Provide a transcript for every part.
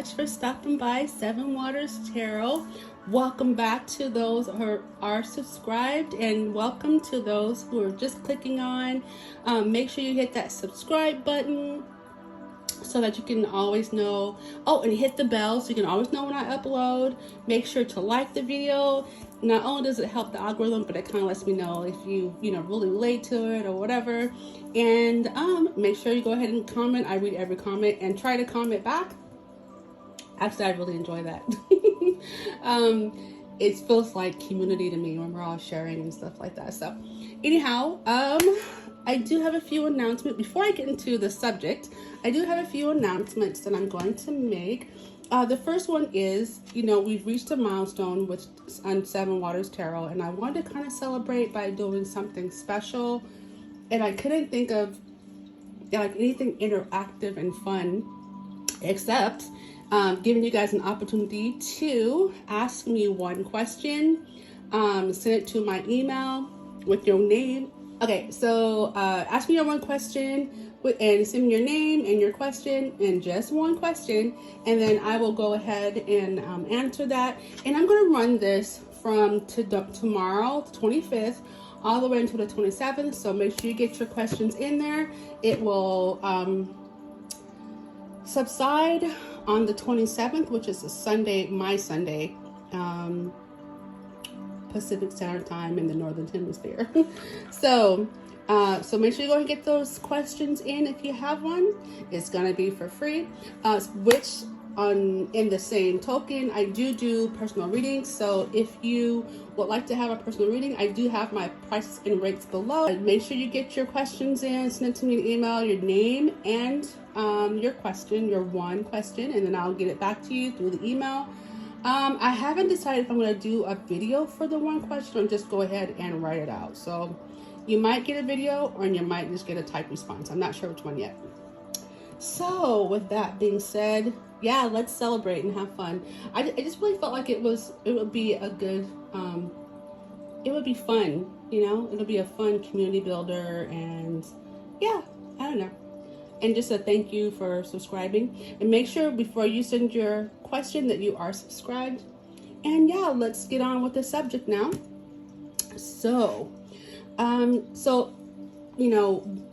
much for stopping by Seven Waters Tarot. Welcome back to those who are subscribed, and welcome to those who are just clicking on. Make sure you hit that subscribe button so that you can always know. Oh, and hit the bell so you can always know when I upload. Make sure to like the video. Not only does it help the algorithm, but it kind of lets me know if you really relate to it or whatever. And make sure you go ahead and comment. I read every comment and try to comment back. Actually, I really enjoy that. It feels like community to me when we're all sharing and stuff like that. So anyhow, I do have a few announcements. Before I get into the subject, I do have a few announcements that I'm going to make. The first one is, we've reached a milestone on Seven Waters Tarot, and I wanted to kind of celebrate by doing something special. And I couldn't think of like anything interactive and fun except giving you guys an opportunity to ask me one question. Send it to my email with your name. Okay, so ask me your one question and send me your name and your question, and just one question, and then I will go ahead and answer that. And I'm going to run this from tomorrow, the 25th, all the way until the 27th. So make sure you get your questions in there. It will subside on the 27th, which is a Sunday, my Sunday, Pacific Standard Time in the Northern Hemisphere. So make sure you go and get those questions in if you have one. It's gonna be for free. In the same token, I do personal readings. So if you would like to have a personal reading, I do have my prices and rates below. Make sure you get your questions in. Send it to me in email, your name and your question, your one question, and then I'll get it back to you through the email. I haven't decided if I'm going to do a video for the one question or just go ahead and write it out. So you might get a video or you might just get a type response. I'm not sure which one yet. So with that being said, yeah, let's celebrate and have fun. I just really felt like it would be a good, it would be fun, it'll be a fun community builder, and yeah, I don't know. And just a thank you for subscribing, and make sure before you send your question that you are subscribed. And yeah, let's get on with the subject now. So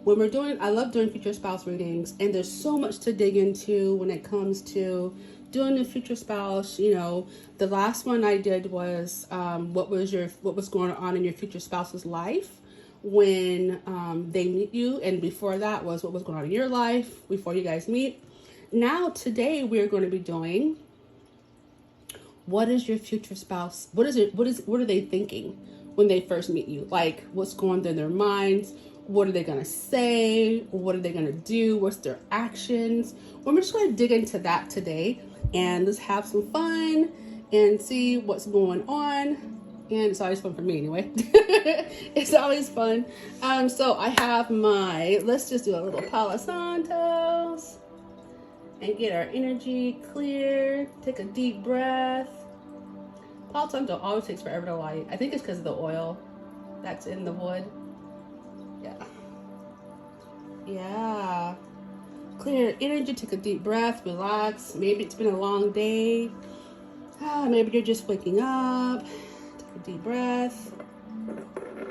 when we're doing, I love doing future spouse readings, and there's so much to dig into when it comes to doing the future spouse. The last one I did was what was going on in your future spouse's life when they meet you, and before that was what was going on in your life before you guys meet. Now today we're going to be doing, what is your future spouse, what are they thinking when they first meet you? Like, what's going through their minds? What are they going to say? What are they going to do? What's their actions? We're just going to dig into that today, and let's have some fun and see what's going on. And it's always fun for me anyway. It's always fun. So I have let's just do a little Palo Santos and get our energy clear. Take a deep breath. Palo Santo always takes forever to light. I think it's because of the oil that's in the wood. Yeah. Clear energy, take a deep breath, relax. Maybe it's been a long day. Maybe you're just waking up. Take a deep breath.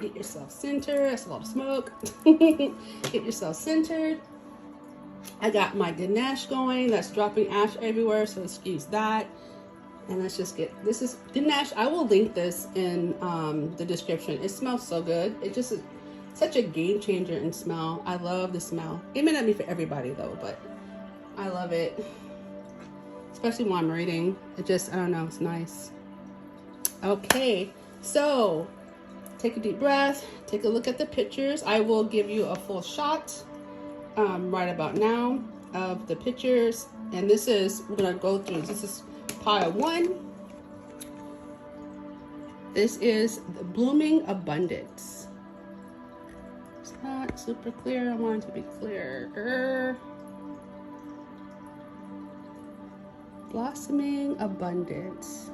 Get yourself centered. That's a lot of smoke. Get yourself centered. I got my Ganesh going. That's dropping ash everywhere, so excuse that. And let's just this is Ganesh. I will link this in the description. It smells so good. It just is such a game changer in smell. I love the smell. It may not be for everybody though, but I love it. Especially when I'm reading. I don't know, it's nice. Okay, so take a deep breath. Take a look at the pictures. I will give you a full shot right about now of the pictures. And we're gonna go through, this is pile 1. This is the blooming abundance. It's not super clear. I want it to be clearer. Blossoming abundance.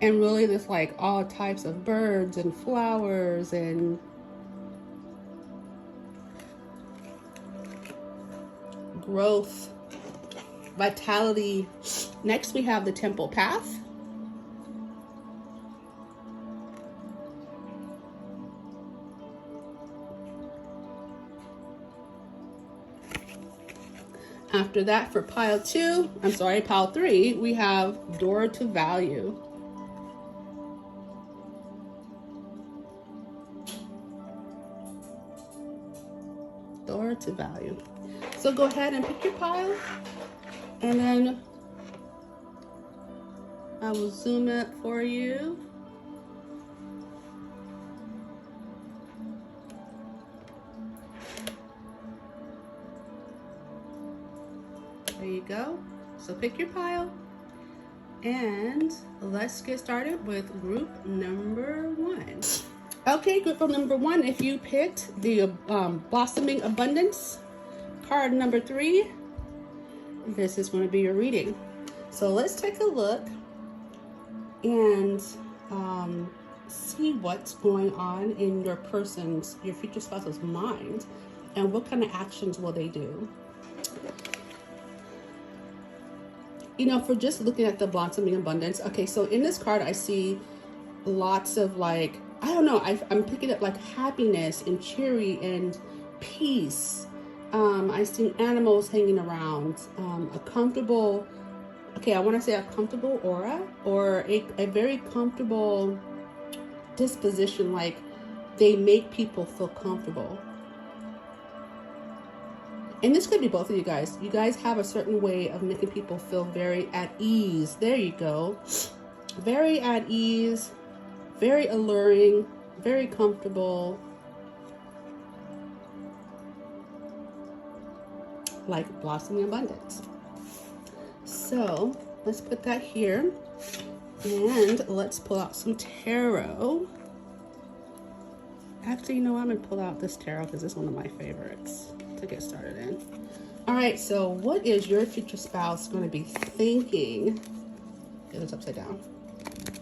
And really there's like all types of birds and flowers and growth vitality. Next, we have the temple path. After that, for pile 3, we have door to value. Door to value. So go ahead and pick your pile, and then I will zoom it for you. There you go. So pick your pile, and let's get started with group number 1. Okay, group number 1, if you picked the Blossoming Abundance, card number 3, this is going to be your reading. So let's take a look and see what's going on in your future spouse's mind, and what kind of actions will they do. You know, for just looking at the Blossoming Abundance, okay, so in this card, I see lots of like, I don't know, I'm picking up like happiness and cheery and peace. I see animals hanging around, a comfortable, okay, I want to say a comfortable aura, or a very comfortable disposition, like they make people feel comfortable. And this could be both of you guys. You guys have a certain way of making people feel very at ease. There you go. Very at ease, very alluring, very comfortable. Like Blossoming Abundance. So let's put that here. And let's pull out some tarot. Actually, you know, I'm going to pull out this tarot because it's one of my favorites to get started in. All right, so what is your future spouse going to be thinking? Get this upside down.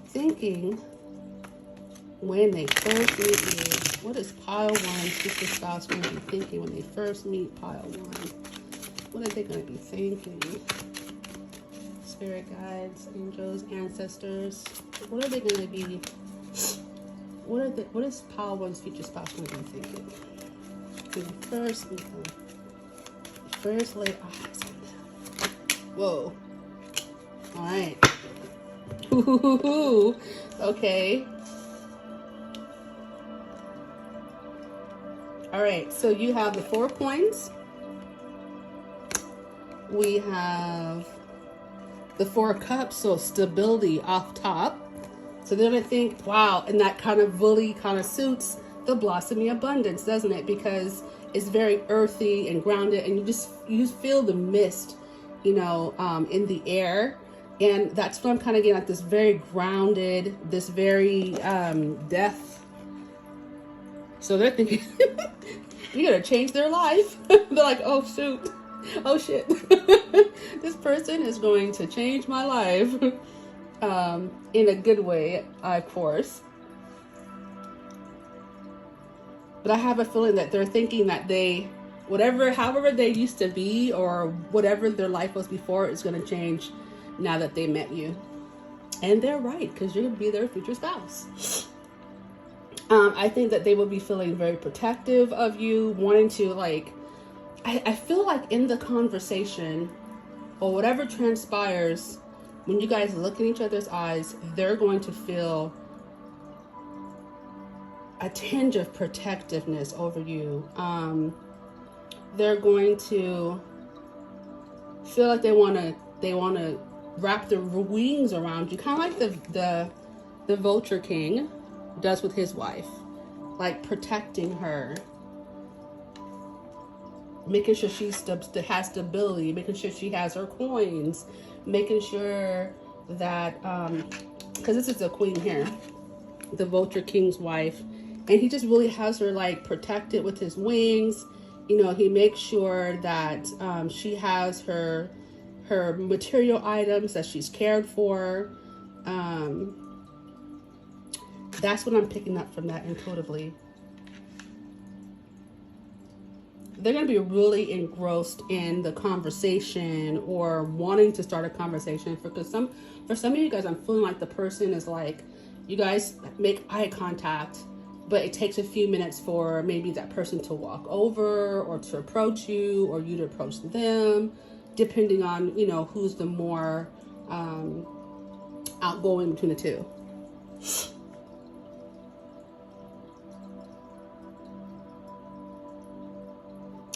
Thinking when they first meet you. What is pile 1's future spouse going to be thinking when they first meet pile 1? What are they going to be thinking? Spirit guides, angels, ancestors. What are they going to be? What is pile 1's future spouse going to be thinking? When you first meet them, first lay eyes on them. Whoa. All right. Ooh, okay. All right, so you have the 4 coins. We have the 4 cups, so stability off top. So they're gonna think, wow, and that kind of really kind of suits the Blossoming Abundance, doesn't it? Because it's very earthy and grounded, and you feel the mist, you know, in the air. And that's what I'm kind of getting, like this very grounded, this very death. So they're thinking, you're gonna change their life. They're like, oh shoot, oh shit, this person is going to change my life, in a good way, of course. But I have a feeling that they're thinking that they, however they used to be, or whatever their life was before, is going to change now that they met you. And they're right, because you're going to be their future spouse. I think that they will be feeling very protective of you, wanting to, like, I feel like in the conversation, or whatever transpires, when you guys look in each other's eyes, they're going to feel a tinge of protectiveness over you. They're going to feel like they want to wrap their wings around you, kind of like the Vulture King does with his wife, like protecting her, making sure she has stability, making sure she has her coins, making sure that because this is the queen here, the Vulture King's wife, and he just really has her like protected with his wings. You know, he makes sure that she has her material items, that she's cared for. That's what I'm picking up from that intuitively. they're going to be really engrossed in the conversation or wanting to start a conversation. For some of you guys, I'm feeling like the person is like, you guys make eye contact, but it takes a few minutes for maybe that person to walk over or to approach you or you to approach them, depending on, you know, who's the more outgoing between the two.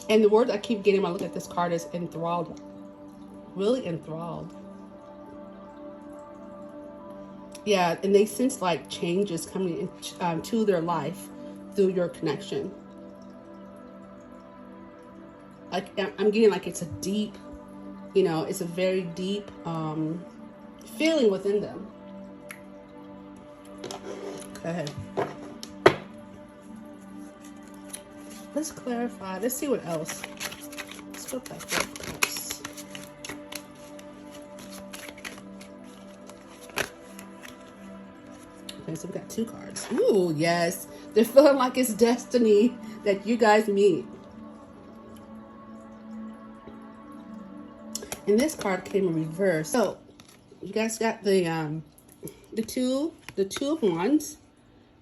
And the word I keep getting when I look at this card is enthralled. Really enthralled. Yeah, and they sense like changes coming to their life through your connection. Like, I'm getting like it's a deep, you know, it's a very deep feeling within them. Okay. Let's clarify. Let's see what else. Let's go back to cards. Okay, so we got 2 cards. Ooh, yes. They're feeling like it's destiny that you guys meet. And this card came in reverse. So you guys got the two of wands,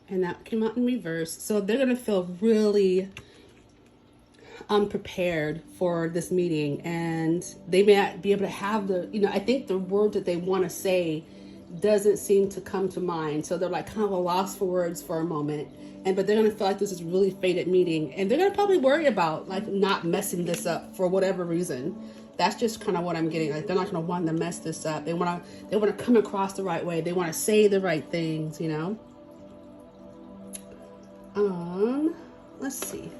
and that came out in reverse. So they're gonna feel really unprepared for this meeting, and they may not be able to have the, you know, I think the word that they want to say doesn't seem to come to mind. So they're like kind of a loss for words for a moment. But they're gonna feel like this is really fated meeting, and they're gonna probably worry about like not messing this up for whatever reason. That's just kind of what I'm getting. Like, they're not gonna want to mess this up. They wanna come across the right way. They want to say the right things, you know. Let's see.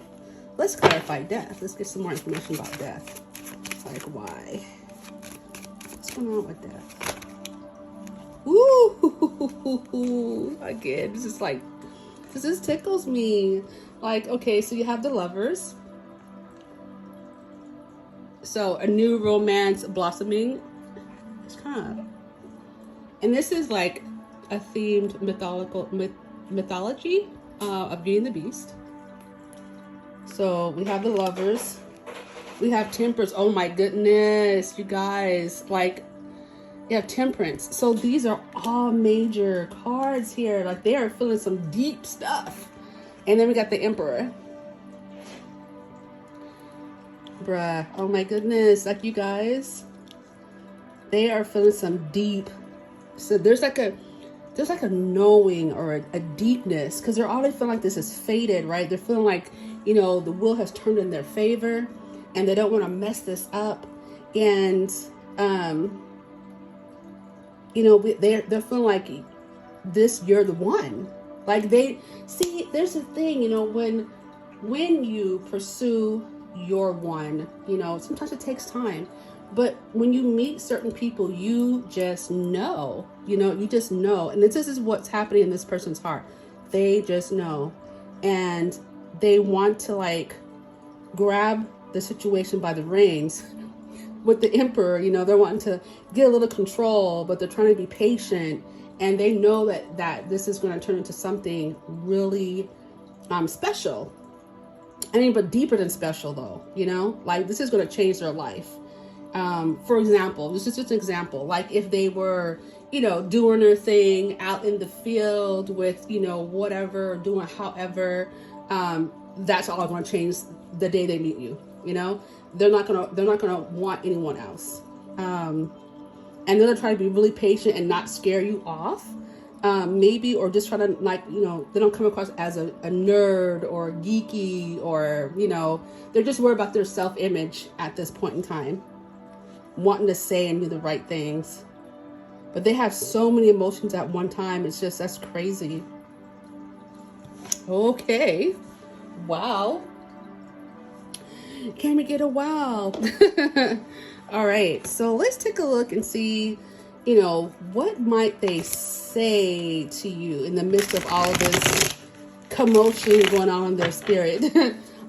Let's clarify death. Let's get some more information about death. Like, why? What's going on with death? Ooh, again, this is like, this tickles me. Like, okay, so you have the lovers. So a new romance blossoming. It's kind of, and this is like a themed mythology of Beauty and the Beast. So we have the lovers. We have temperance. Oh my goodness, you guys. Like, you have temperance. So these are all major cards here. Like, they are feeling some deep stuff. And then we got the Emperor. Bruh. Oh my goodness. Like, you guys, they are feeling some deep. So there's like a knowing or a deepness, because they're already feeling like this is fated, right? They're feeling like, you know, the wheel has turned in their favor, and they don't want to mess this up. And you know, they're feeling like this, you're the one. Like, they see, there's a thing, you know, when you pursue your one, you know, sometimes it takes time. But when you meet certain people, you just know, you know, you just know. And this is what's happening in this person's heart. They just know. And they want to like grab the situation by the reins. With the Emperor, you know, they're wanting to get a little control, but they're trying to be patient. And they know that this is going to turn into something really special. I mean, but deeper than special though, you know, like this is going to change their life. For example, this is just an example, like if they were, you know, doing their thing out in the field with, you know, whatever, doing however, that's all going to change the day they meet you, you know. They're not gonna want anyone else. And they're gonna try to be really patient and not scare you off. Maybe, or just try to, like, you know, they don't come across as a nerd or geeky, or, you know, they're just worried about their self-image at this point in time, wanting to say and do the right things. But they have so many emotions at one time. It's just, that's crazy. Okay. Wow. Can we get a wow? All right. So let's take a look and see, you know, what might they say to you in the midst of all of this commotion going on in their spirit,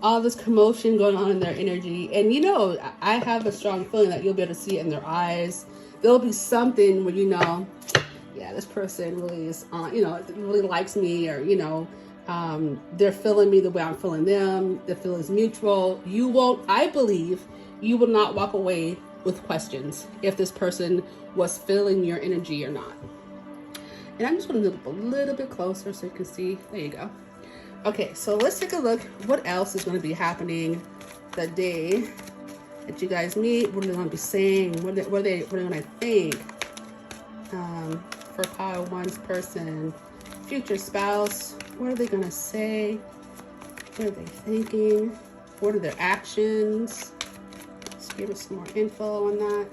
all this commotion going on in their energy. And, you know, I have a strong feeling that you'll be able to see it in their eyes. There'll be something where, you know, yeah, this person really is on, you know, really likes me, or, you know, They're feeling me the way I'm feeling them. The feeling's mutual. You won't, I believe, you will not walk away with questions if this person was feeling your energy or not. And I'm just going to look a little bit closer so you can see. There you go. Okay, so let's take a look. What else is going to be happening the day that you guys meet? What are they going to be saying? What are they going to think? For pile one's person, future spouse, what are they going to say? What are they thinking? What are their actions? Let's give us some more info on that.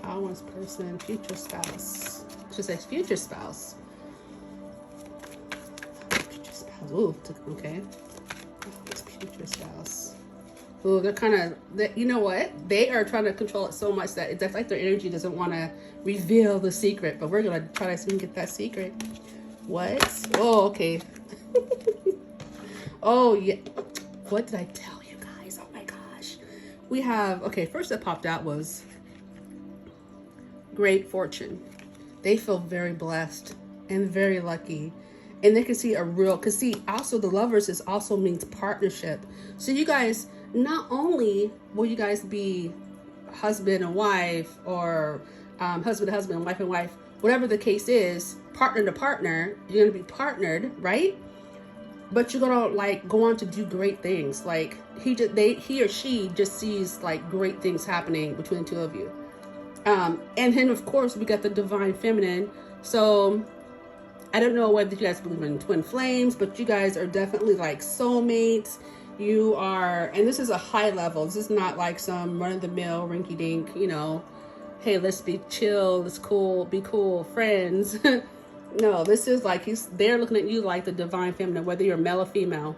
Pile one's person, future spouse. Should say future spouse. Future spouse. Ooh, okay. It's future spouse. Ooh, they're kind of, you know what? They are trying to control it so much that it's like their energy doesn't want to reveal the secret, but we're going to try to see if we can get that secret. What? Oh, okay. Oh, yeah. What did I tell you guys? Oh my gosh. We have, okay, first that popped out was great fortune. They feel very blessed and very lucky. And they can see a real, because see, also the lovers is also means partnership. So you guys, not only will you guys be husband and wife, or husband to husband, wife and wife, whatever the case is, partner to partner, you're going to be partnered, right? But you're going to like go on to do great things. Like he or she just sees like great things happening between the two of you. And then of course we got the divine feminine. So I don't know whether you guys believe in twin flames, but you guys are definitely like soulmates. You are, and this is a high level. This is not like some run-of-the-mill rinky-dink, you know, hey, let's be chill, let's be cool friends. No, this is like they're looking at you like the divine feminine, whether you're male or female.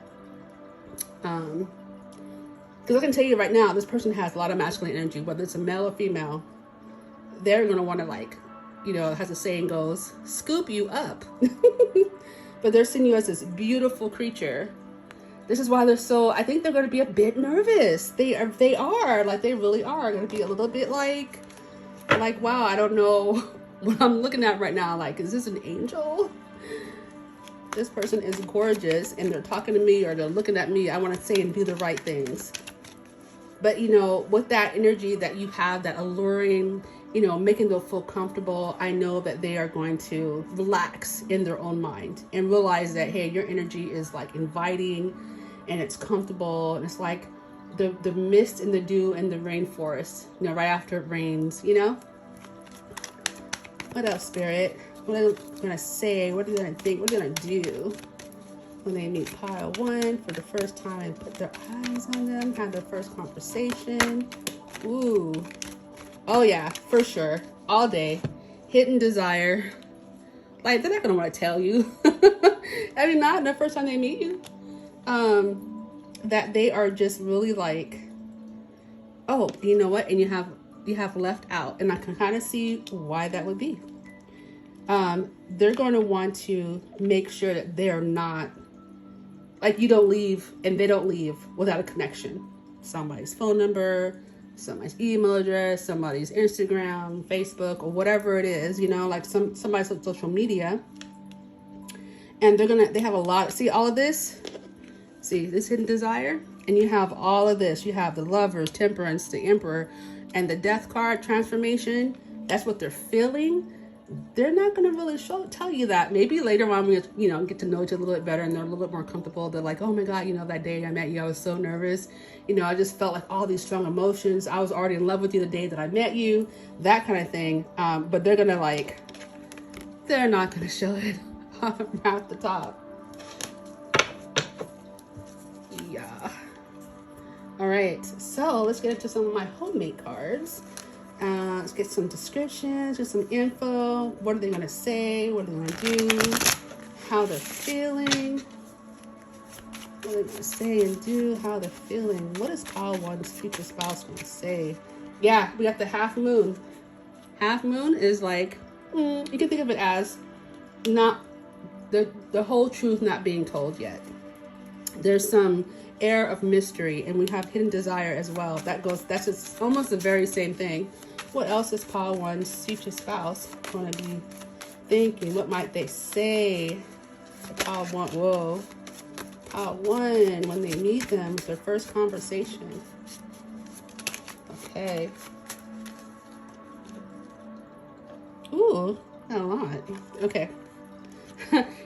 Because I can tell you right now, this person has a lot of masculine energy, whether it's a male or female. They're going to want to, like, you know, as the saying goes, scoop you up. But they're seeing you as this beautiful creature. This is why they're so, I think they're going to be a bit nervous. They are, like, they really are going to be a little bit like, wow, I don't know what I'm looking at right now. Like, is this an angel? This person is gorgeous and they're talking to me or they're looking at me. I want to say and do the right things. But, you know, with that energy that you have, that alluring, you know, making them feel comfortable, I know that they are going to relax in their own mind and realize that, hey, your energy is like inviting and it's comfortable. And it's like the mist and the dew in the rainforest, you know, right after it rains, you know? What else, Spirit? What are they going to say? What are they going to think? What are they going to do when they meet pile one for the first time and put their eyes on them, have their first conversation? Ooh. Oh yeah, for sure. All day. Hidden desire. Like, they're not going to want to tell you. I mean, not the first time they meet you. That they are just really like, oh, you know what? And you have left out. And I can kind of see why that would be. They're going to want to make sure that they're not, like, you don't leave and they don't leave without a connection. Somebody's phone number, somebody's email address, somebody's Instagram, Facebook, or whatever it is, you know, like somebody's on social media. And they have a lot, see all of this? See this hidden desire? And you have all of this. You have the Lovers, Temperance, the Emperor, and the Death card, transformation. That's what they're feeling. They're not going to really tell you that. Maybe later on, we, you know, get to know each other a little bit better and they're a little bit more comfortable. They're like, oh my God, you know, that day I met you, I was so nervous. You know, I just felt like all these strong emotions. I was already in love with you the day that I met you, that kind of thing. But they're going to like, they're not going to show it at the top. Yeah. All right. So let's get into some of my homemade cards. Let's get some descriptions, just some info. What are they going to say? What are they going to do? How they're feeling. What are they going to say and do? How they're feeling. What is pile one's future spouse going to say? Yeah, we got the half moon. Half moon is like, you can think of it as not the whole truth not being told yet. There's some air of mystery, and we have hidden desire as well. That's just almost the very same thing. What else is pile one's future spouse going to be thinking? What might they say? Pile one, whoa. Pile one, when they meet them, their first conversation. Okay. Ooh, not a lot. Okay.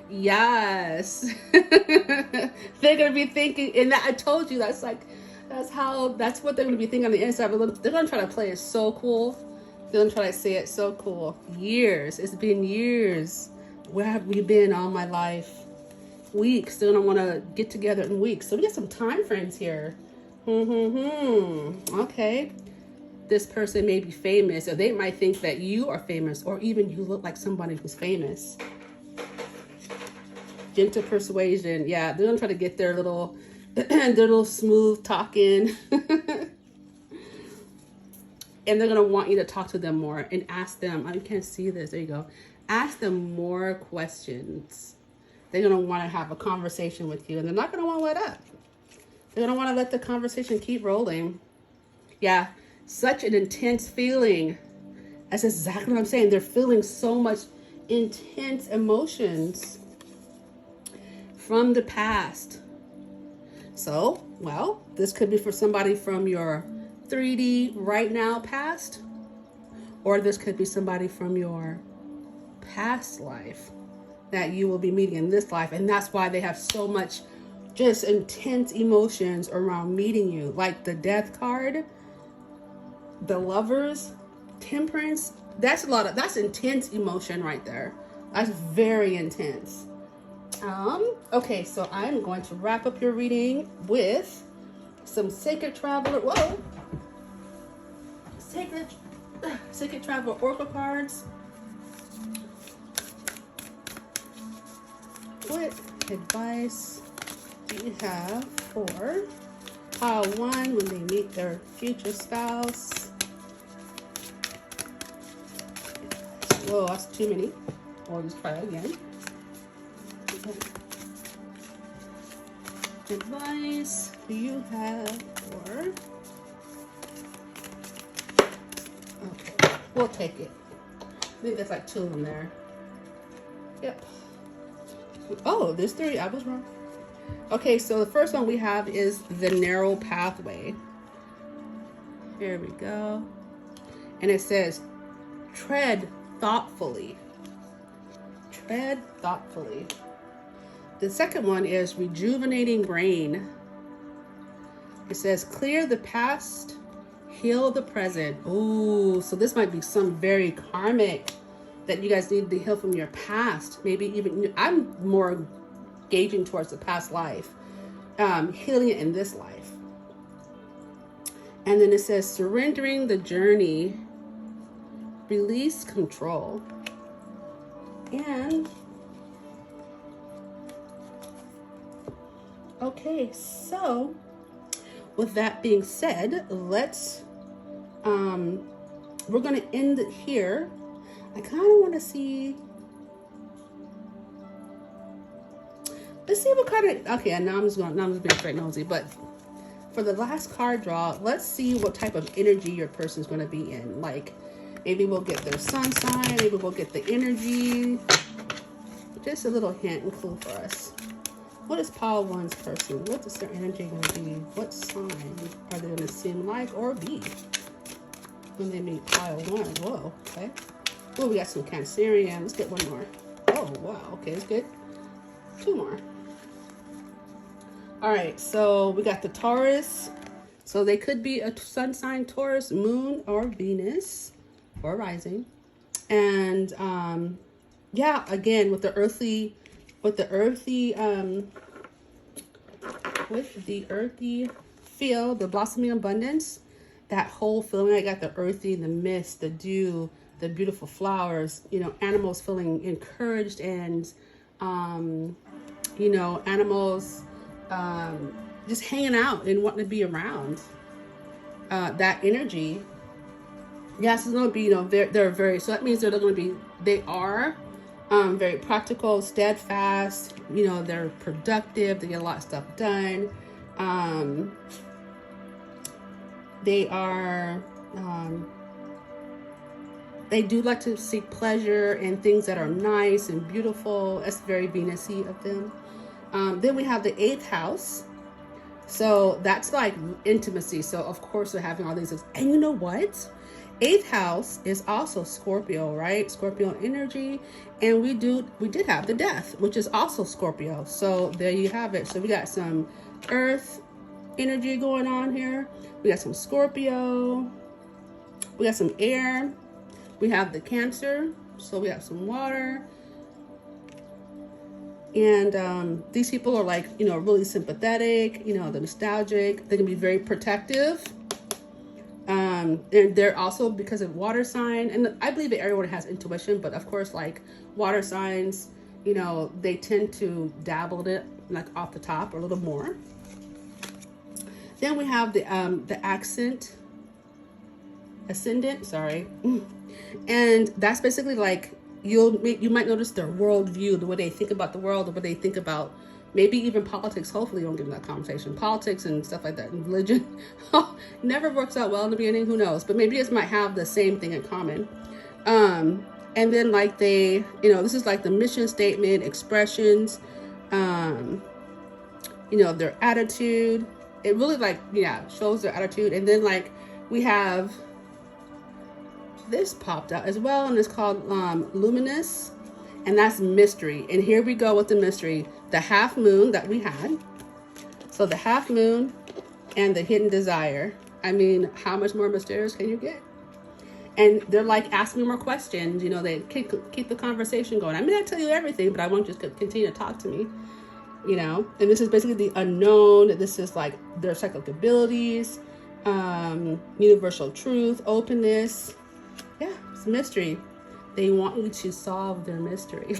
Yes. They're gonna be thinking, and that, I told you that's like, that's what they're gonna be thinking on the inside. But they're gonna try to play it so cool. They're gonna try to say it so cool. Years. It's been years. Where have we been all my life? Weeks. They're gonna want to get together in weeks. So we get some time frames here. Okay. This person may be famous, or they might think that you are famous, or even you look like somebody who's famous. Gentle persuasion. Yeah, they're gonna try to get their little smooth talking. And they're gonna want you to talk to them more and ask them. I can't see this. There you go. Ask them more questions. They're gonna want to have a conversation with you, and they're not gonna want to let up. They're gonna want to let the conversation keep rolling. Yeah, such an intense feeling. That's exactly what I'm saying. They're feeling so much intense emotions from the past. So, well, this could be for somebody from your 3D right now past, or this could be somebody from your past life that you will be meeting in this life. And that's why they have so much just intense emotions around meeting you. Like the death card, the lovers, temperance, that's intense emotion right there. That's very intense. Okay, so I'm going to wrap up your reading with some Sacred Traveler. Whoa! Sacred Traveler Oracle cards. What advice do you have for pile one when they meet their future spouse? Whoa, that's too many. We'll just try it again. Advice do you have for? Okay, we'll take it. I think there's like 2 of them there. Yep. Oh, there's 3. I was wrong. Okay, so the first one we have is the narrow pathway. Here we go. And it says, tread thoughtfully. Tread thoughtfully. The second one is rejuvenating brain. It says, clear the past, heal the present. Ooh, so this might be some very karmic that you guys need to heal from your past. Maybe even, I'm more gauging towards the past life. Healing it in this life. And then it says, surrendering the journey, release control. And okay, so with that being said, let's we're gonna end it here. I kind of want to see. Let's see what kind of. Okay, now I'm just being straight nosy. But for the last card draw, let's see what type of energy your person's going to be in. Like, maybe we'll get their sun sign. Maybe we'll get the energy. Just a little hint and clue for us. What is pile one's person? What is their energy going to be? What sign are they going to seem like or be when they meet pile one? Whoa, okay. Oh, we got some Cancerian. Let's get one more. Oh, wow. Okay, that's good. 2 more. All right, so we got the Taurus. So they could be a sun sign, Taurus, moon, or Venus, or rising. And yeah, again, with the earthy feel, the blossoming abundance, that whole feeling. I got the earthy, the mist, the dew, the beautiful flowers, you know, animals feeling encouraged, and you know, animals just hanging out and wanting to be around that energy. Yes, it's going to be, you know, they're very, so that means they are very practical, steadfast, you know, they're productive, they get a lot of stuff done. They are They do like to seek pleasure and things that are nice and beautiful. It's very Venus-y of them. Then we have the 8th house. So that's like intimacy. So of course they're having all these. And you know what? 8th house is also Scorpio, right? Scorpio energy. And we did have the death, which is also Scorpio. So there you have it. So we got some earth energy going on here. We got some Scorpio. We got some air. We have the Cancer. So we have some water. And these people are like, you know, really sympathetic, you know, they're nostalgic. They can be very protective. And they're also, because of water sign, and I believe that everyone has intuition, but of course, like water signs, you know, they tend to dabble in it like off the top or a little more. Then we have the ascendant, sorry. And that's basically like, you might notice their worldview, the way they think about the world, the way they think about maybe even politics. Hopefully you don't get in that conversation. Politics and stuff like that, and religion never works out well in the beginning, who knows, but maybe it might have the same thing in common. And then like they, you know, this is like the mission statement, expressions, you know, their attitude. It really like, yeah, shows their attitude. And then like we have this popped out as well, and it's called luminous, and that's mystery. And here we go with the mystery, the half moon that we had. So the half moon and the hidden desire. I mean, how much more mysterious can you get? And they're like, ask me more questions, you know, they keep the conversation going. I may not tell you everything, but I want you to continue to talk to me, you know. And this is basically the unknown. This is like their psychic abilities, universal truth, openness. Yeah, it's a mystery. They want you to solve their mystery.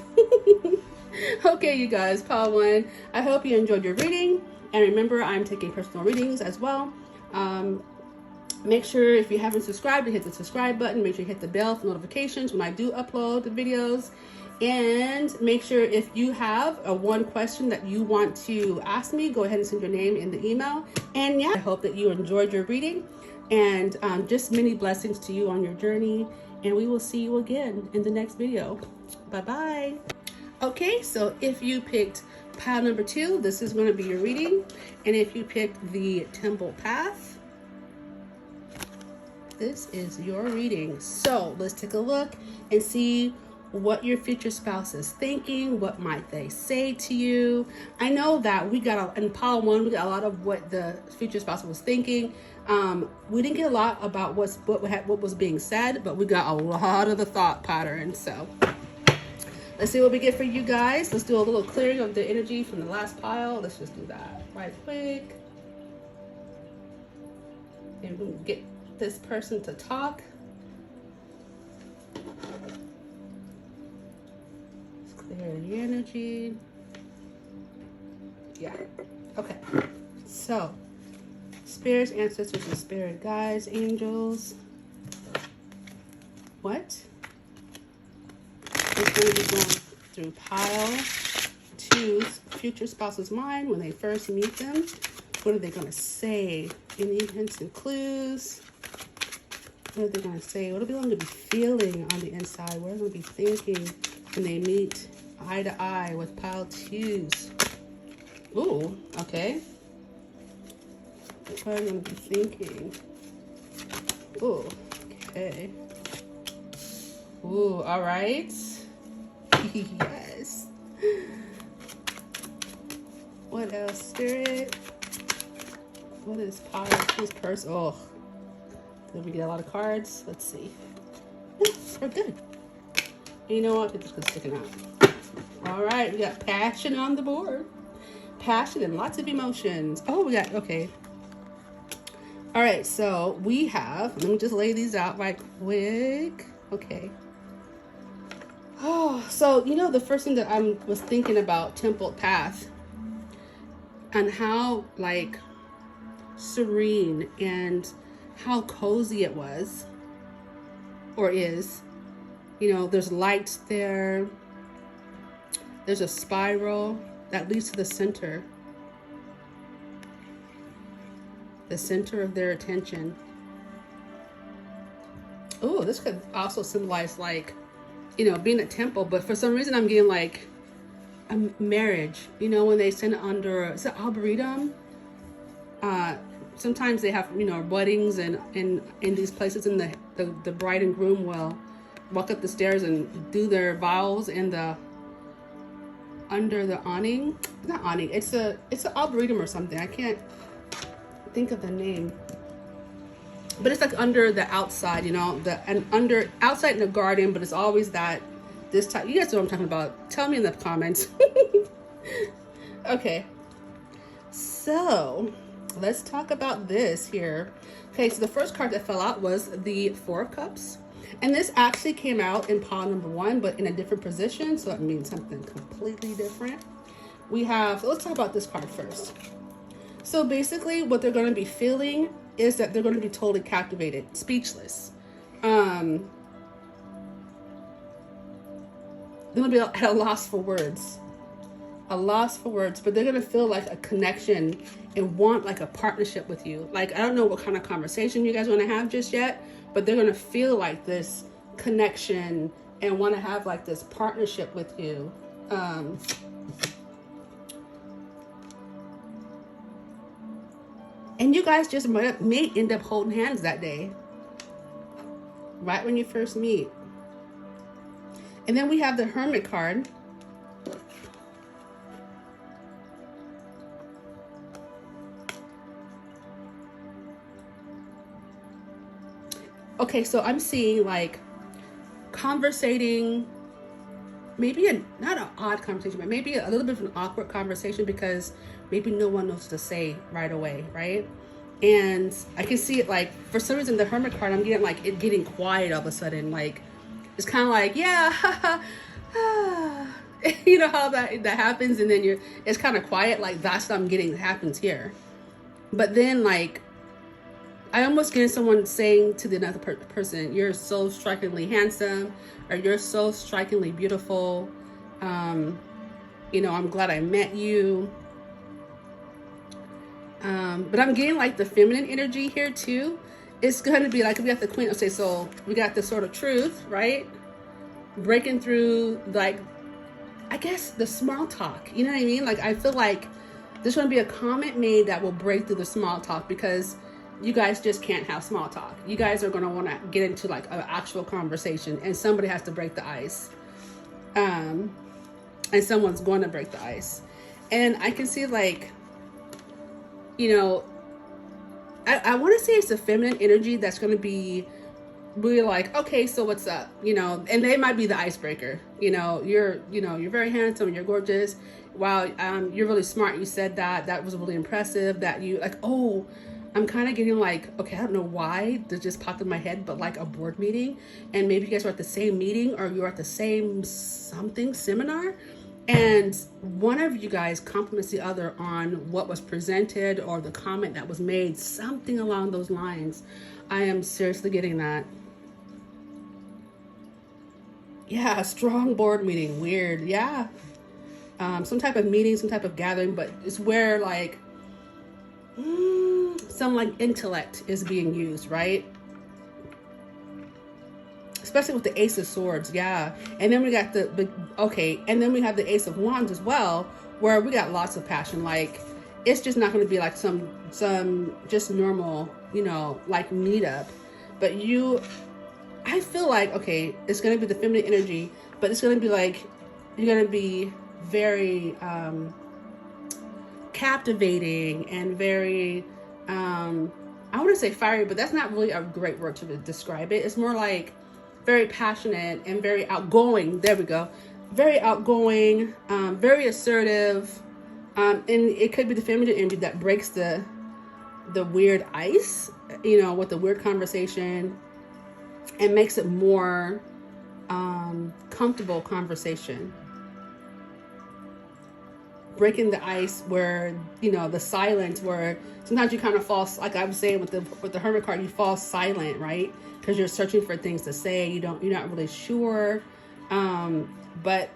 Okay, you guys, pile 1. I hope you enjoyed your reading. And remember, I'm taking personal readings as well. Make sure, if you haven't subscribed, to hit the subscribe button. Make sure you hit the bell for notifications when I do upload the videos. And make sure, if you have one question that you want to ask me, go ahead and send your name in the email. And yeah, I hope that you enjoyed your reading. And just many blessings to you on your journey. And we will see you again in the next video. Bye-bye. Okay, so if you picked pile number 2, this is going to be your reading. And if you picked the temple path, this is your reading. So let's take a look and see what your future spouse is thinking. What might they say to you? I know that we got, in pile 1, we got a lot of what the future spouse was thinking. We didn't get a lot about what was being said, but we got a lot of the thought pattern. So let's see what we get for you guys. Let's do a little clearing of the energy from the last pile. Let's just do that right quick. And we'll get this person to talk. Let's clear the energy. Yeah. Okay. So, spirits, ancestors, and spirit guides, angels. What? It's going to be going through pile 2's future spouse's mind when they first meet them. What are they going to say? Any hints and clues? What are they going to say? What are they going to be feeling on the inside? What are they going to be thinking when they meet eye to eye with pile 2's? Ooh, okay. What are they going to be thinking? Ooh, okay. Ooh, all right. Yes. What else, spirit? What is pile 2's purse? Oh, did we get a lot of cards? Let's see. We're good. And you know what? It's just sticking out. All right, we got passion on the board. Passion and lots of emotions. Oh, we got, okay. All right, so we have, let me just lay these out right quick. Okay. Oh, so, you know, the first thing that I was thinking about Temple Path and how, like, serene and how cozy it was or is. You know, there's lights there. There's a spiral that leads to the center of their attention. Oh, this could also symbolize like, you know, being a temple, but for some reason I'm getting like a marriage, you know, when they send it under, is it arboretum? Sometimes they have, you know, weddings and in these places, and the bride and groom will walk up the stairs and do their vows in the under the awning. Not awning, it's an arboretum or something. I can't think of the name, but it's like under the outside, you know, and under outside in the garden, but it's always that this type. You guys know what I'm talking about. Tell me in the comments. Okay, so let's talk about this here. Okay, so the first card that fell out was the Four of Cups. And this actually came out in pile number 1, but in a different position. So it means something completely different. We have, let's talk about this card first. So basically what they're going to be feeling is that they're going to be totally captivated, speechless. They're going to be at a loss for words. A loss for words, but they're going to feel like a connection and want like a partnership with you. Like, I don't know what kind of conversation you guys want to have just yet, but they're going to feel like this connection and want to have like this partnership with you. And you guys just may end up holding hands that day, right when you first meet. And then we have the Hermit card. Okay, so I'm seeing like conversating, maybe not an odd conversation, but maybe a little bit of an awkward conversation because maybe no one knows what to say right away, right? And I can see it like, for some reason, the Hermit card, I'm getting like it getting quiet all of a sudden. Like, it's kind of like, yeah, you know how that happens, and then it's kind of quiet. Like, that's what I'm getting happens here. But then like, I almost get someone saying to the another person, "You're so strikingly handsome," or "You're so strikingly beautiful." You know, I'm glad I met you. But I'm getting like the feminine energy here too. It's going to be like, we got the Queen. Okay, so we got the Sword of Truth, right? Breaking through, like, I guess the small talk. You know what I mean? Like, I feel like there's going to be a comment made that will break through the small talk, because you guys just can't have small talk. You guys are going to want to get into like an actual conversation, and somebody has to break the ice. And someone's going to break the ice. And I can see like, you know, I want to say it's the feminine energy that's going to be really like, okay, so what's up? You know, and they might be the icebreaker. You know, you're very handsome, you're gorgeous. Wow, you're really smart. You said that. That was really impressive. That you like, oh, I'm kind of getting like, okay, I don't know why this just popped in my head, but like a board meeting, and maybe you guys are at the same meeting, or you're at the same something seminar, and one of you guys compliments the other on what was presented or the comment that was made, something along those lines. I am seriously getting that. Yeah, a strong board meeting. Weird. Yeah. Some type of meeting, some type of gathering, but it's where like, some like intellect is being used, right? Especially with the Ace of Swords, yeah. And then we got and then we have the Ace of Wands as well, where we got lots of passion. Like, it's just not going to be like some just normal, you know, like meetup. But I feel like, okay, it's going to be the feminine energy, but it's going to be like, you're going to be very captivating and very, I want to say fiery, but that's not really a great word to describe it. It's more like very passionate and very outgoing. There we go. Very outgoing, very assertive. And it could be the feminine energy that breaks the weird ice, you know, with the weird conversation, and makes it more comfortable conversation. Breaking the ice where, you know, the silence where sometimes you kind of fall, like I was saying with the Hermit card, you fall silent, right? Because you're searching for things to say. You're not really sure. But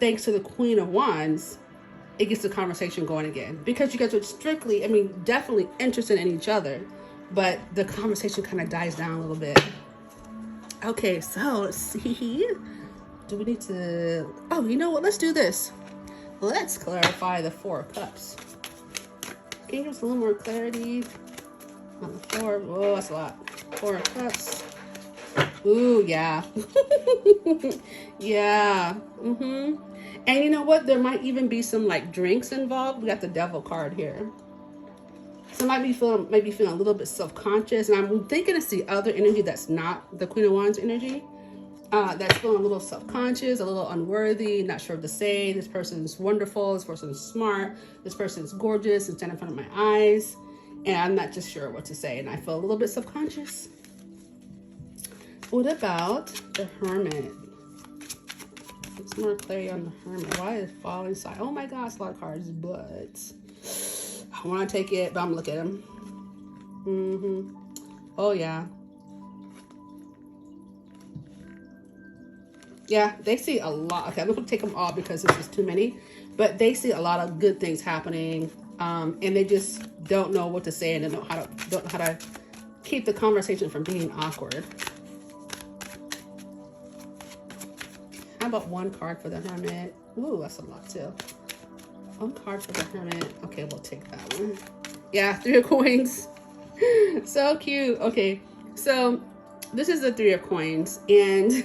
thanks to the Queen of Wands, it gets the conversation going again, because you guys are strictly, I mean, definitely interested in each other, but the conversation kind of dies down a little bit. Okay, so let's see. Do we need to... Oh, you know what? Let's do this. Let's clarify the Four of Cups. Can you give us a little more clarity on the Four? Oh, that's a lot. Four of Cups. Ooh, yeah. Yeah. And you know what? There might even be some like drinks involved. We got the Devil card here. So might be feeling a little bit self-conscious. And I'm thinking it's the other energy that's not the Queen of Wands energy. That's feeling a little self-conscious, a little unworthy, not sure what to say. This person's wonderful, this person's smart, this person's gorgeous and stand in front of my eyes. And I'm not just sure what to say. And I feel a little bit self-conscious. What about the Hermit? What's more clarity on the Hermit? Why is falling side? Oh my gosh, a lot of cards, but I want to take it, but I'm gonna look at them. Oh yeah. Yeah, they see a lot. Okay, I'm not gonna take them all because this is too many, but they see a lot of good things happening, and they just don't know what to say and don't know how to keep the conversation from being awkward. How about one card for the Hermit? Ooh, that's a lot too. One card for the Hermit. Okay, we'll take that one. Yeah, 3 of Coins. So cute. Okay, so this is the 3 of Coins, and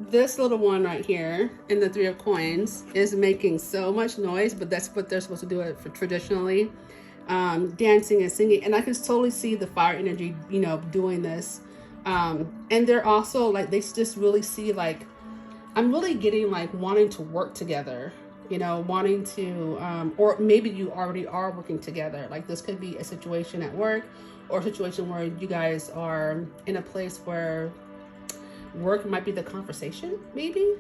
this little one right here in the 3 of Coins is making so much noise, but that's what they're supposed to do it for traditionally, dancing and singing. And I can totally see the fire energy, you know, doing this. And they're also like, they just really see like, I'm really getting like wanting to work together, you know, wanting to, or maybe you already are working together. Like this could be a situation at work or a situation where you guys are in a place where work might be the conversation, maybe.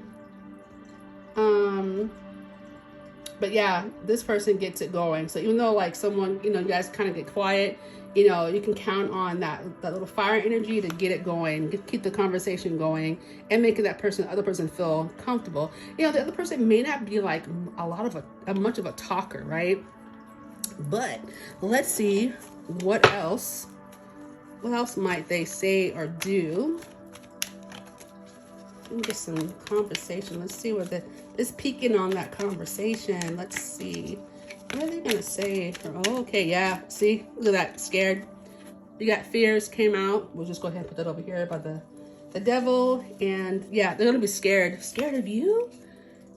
But yeah, this person gets it going. So even though like someone, you know, you guys kind of get quiet, you know, you can count on that little fire energy to get it going, keep the conversation going, and making that other person feel comfortable. You know, the other person may not be like much of a talker, right? But let's see what else might they say or do. Let me get some conversation. Let's see what it's peeking on that conversation. Let's see. What are they gonna say? Oh, okay, yeah. See, look at that. Scared. You got fears came out. We'll just go ahead and put that over here by the Devil. And yeah, they're gonna be scared. Scared of you?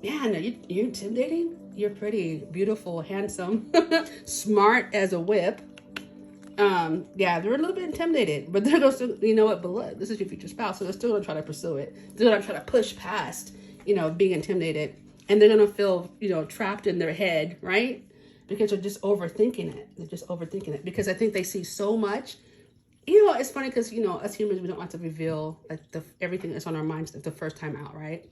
Man, you're intimidating. You're pretty, beautiful, handsome, smart as a whip. Yeah, they're a little bit intimidated, but they're gonna still, you know what, but this is your future spouse, so they're still gonna try to pursue it. They're gonna try to push past, you know, being intimidated, and they're gonna feel, you know, trapped in their head, right? Because they're just overthinking it. They're just overthinking it because I think they see so much. You know, it's funny because, you know, as humans, we don't like to reveal like everything that's on our minds the first time out, right?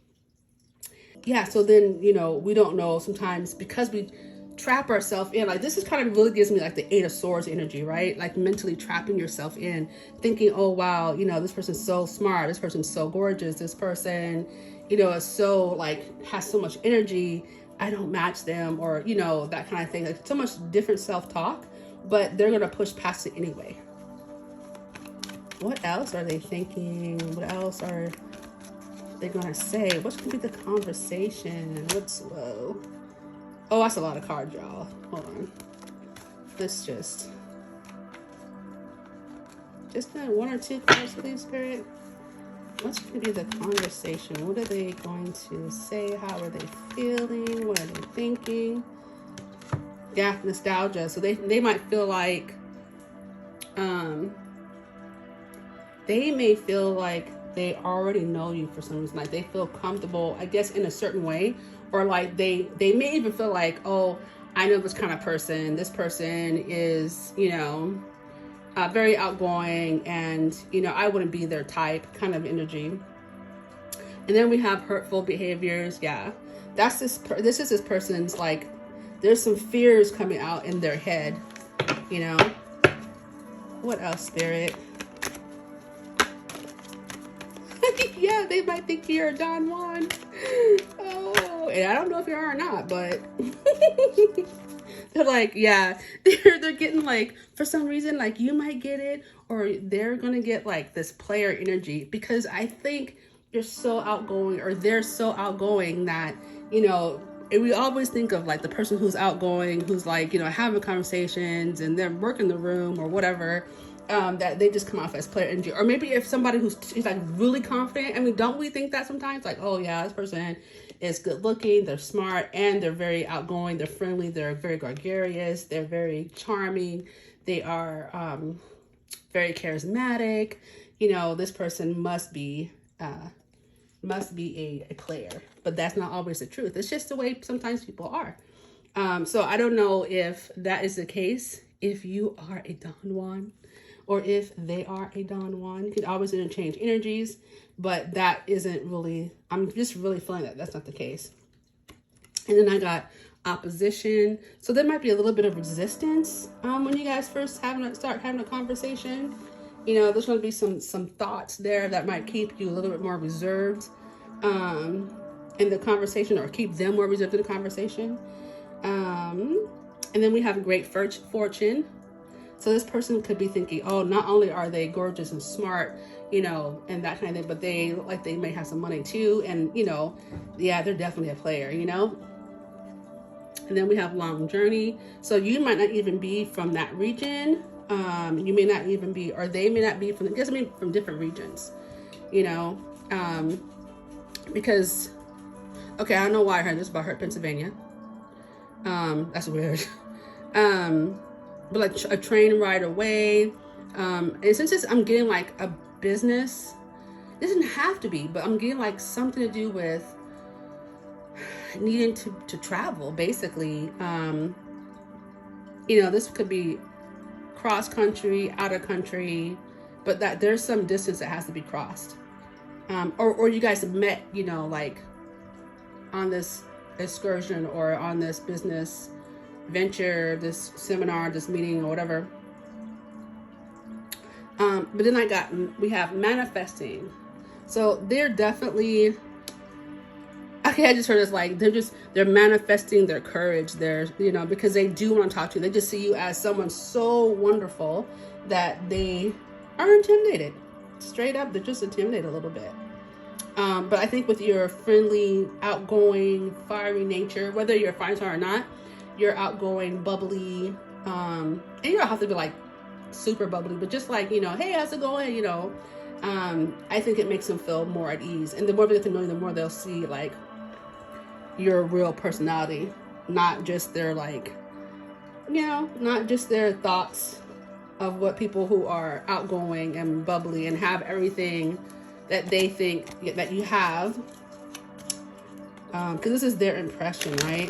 Yeah, so then, you know, we don't know sometimes because we trap ourselves in. Like this is kind of really gives me like the 8 of Swords energy, right? Like mentally trapping yourself in, thinking, oh wow, you know, this person's so smart, this person's so gorgeous, this person, you know, is so like has so much energy, I don't match them, or you know, that kind of thing. Like so much different self-talk, but they're gonna push past it anyway. What else are they thinking? What else are they gonna say? What's gonna be the conversation? What's low? Oh, that's a lot of cards, y'all. Hold on. Let's just 1 or 2 cards, please, Spirit. What's going to be the conversation? What are they going to say? How are they feeling? What are they thinking? Yeah, nostalgia. So they might feel like, they may feel like they already know you for some reason. Like they feel comfortable, I guess, in a certain way. Or like they may even feel like, oh, I know this kind of person. This person is, you know, very outgoing, and you know, I wouldn't be their type kind of energy. And then we have hurtful behaviors. Yeah, that's this is this person's like, there's some fears coming out in their head, you know. What else, Spirit? Yeah, they might think you're a Don Juan. Oh, and I don't know if you are or not, but They're like, yeah, they're getting like, for some reason, like you might get it, or they're gonna get like this player energy, because I think you're so outgoing, or they're so outgoing that, you know, and we always think of like the person who's outgoing, who's like, you know, having conversations and they're working the room or whatever, that they just come off as player energy. Or maybe if somebody who's like really confident, I mean, don't we think that sometimes? Like, oh yeah, this person is good looking, they're smart, and they're very outgoing, they're friendly, they're very gregarious, they're very charming, they are very charismatic. You know, this person must be a player, but that's not always the truth. It's just the way sometimes people are. So I don't know if that is the case, if you are a Don Juan or if they are a Don Juan. You can always interchange energies, but that isn't really, I'm just really feeling that that's not the case. And then I got opposition. So there might be a little bit of resistance when you guys first start having a conversation. You know, there's going to be some thoughts there that might keep you a little bit more reserved in the conversation, or keep them more reserved in the conversation. And then we have great fortune. So this person could be thinking, oh, not only are they gorgeous and smart, you know, and that kind of thing, but they look like they may have some money too. And, you know, yeah, they're definitely a player, you know. And then we have long journey. So you might not even be from that region. You may not even be, or they may not be from, it doesn't mean from different regions, you know, because, okay, I don't know why I heard this about her, Pennsylvania. That's weird. But like a train ride away. And since I'm getting like a business, it doesn't have to be, but I'm getting like something to do with needing to travel, basically. You know, this could be cross country, out of country, but that there's some distance that has to be crossed. Or you guys have met, you know, like on this excursion or on this business venture, this seminar, this meeting, or whatever. But then we have manifesting. So they're definitely, okay, I just heard this, like they're manifesting their courage. They're, you know, because they do want to talk to you. They just see you as someone so wonderful that they are intimidated. Straight up, they're just intimidated a little bit. But I think with your friendly, outgoing, fiery nature, whether you're a fire sign or not, you're outgoing, bubbly, and you don't have to be like super bubbly, but just like, you know, hey, how's it going? You know, I think it makes them feel more at ease. And the more they get to know you, the more they'll see like your real personality, not just their like, you know, not just their thoughts of what people who are outgoing and bubbly and have everything that they think that you have, because this is their impression, right?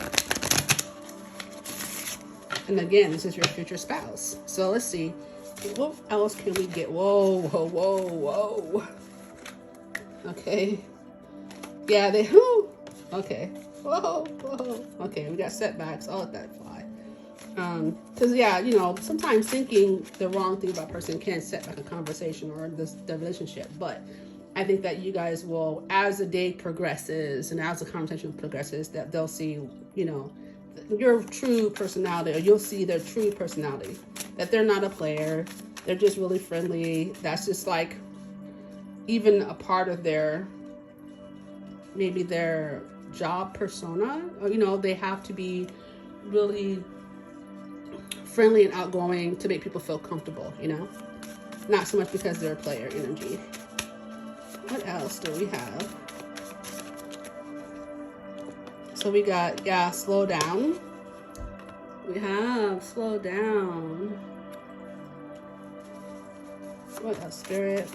And again, this is your future spouse. So let's see, what else can we get? Whoa, whoa, whoa, whoa. Okay. Yeah, okay. Whoa, whoa. Okay, we got setbacks. I'll let that fly. Because yeah, you know, sometimes thinking the wrong thing about a person can set back a conversation or the relationship. But I think that you guys will, as the day progresses and as the conversation progresses, that they'll see, you know, your true personality, or you'll see their true personality, that they're not a player, they're just really friendly. That's just like even a part of their, maybe their job persona, or, you know, they have to be really friendly and outgoing to make people feel comfortable, you know, not so much because they're a player energy. What else do we have? So we got, yeah, slow down. We have slow down. What else, Spirit?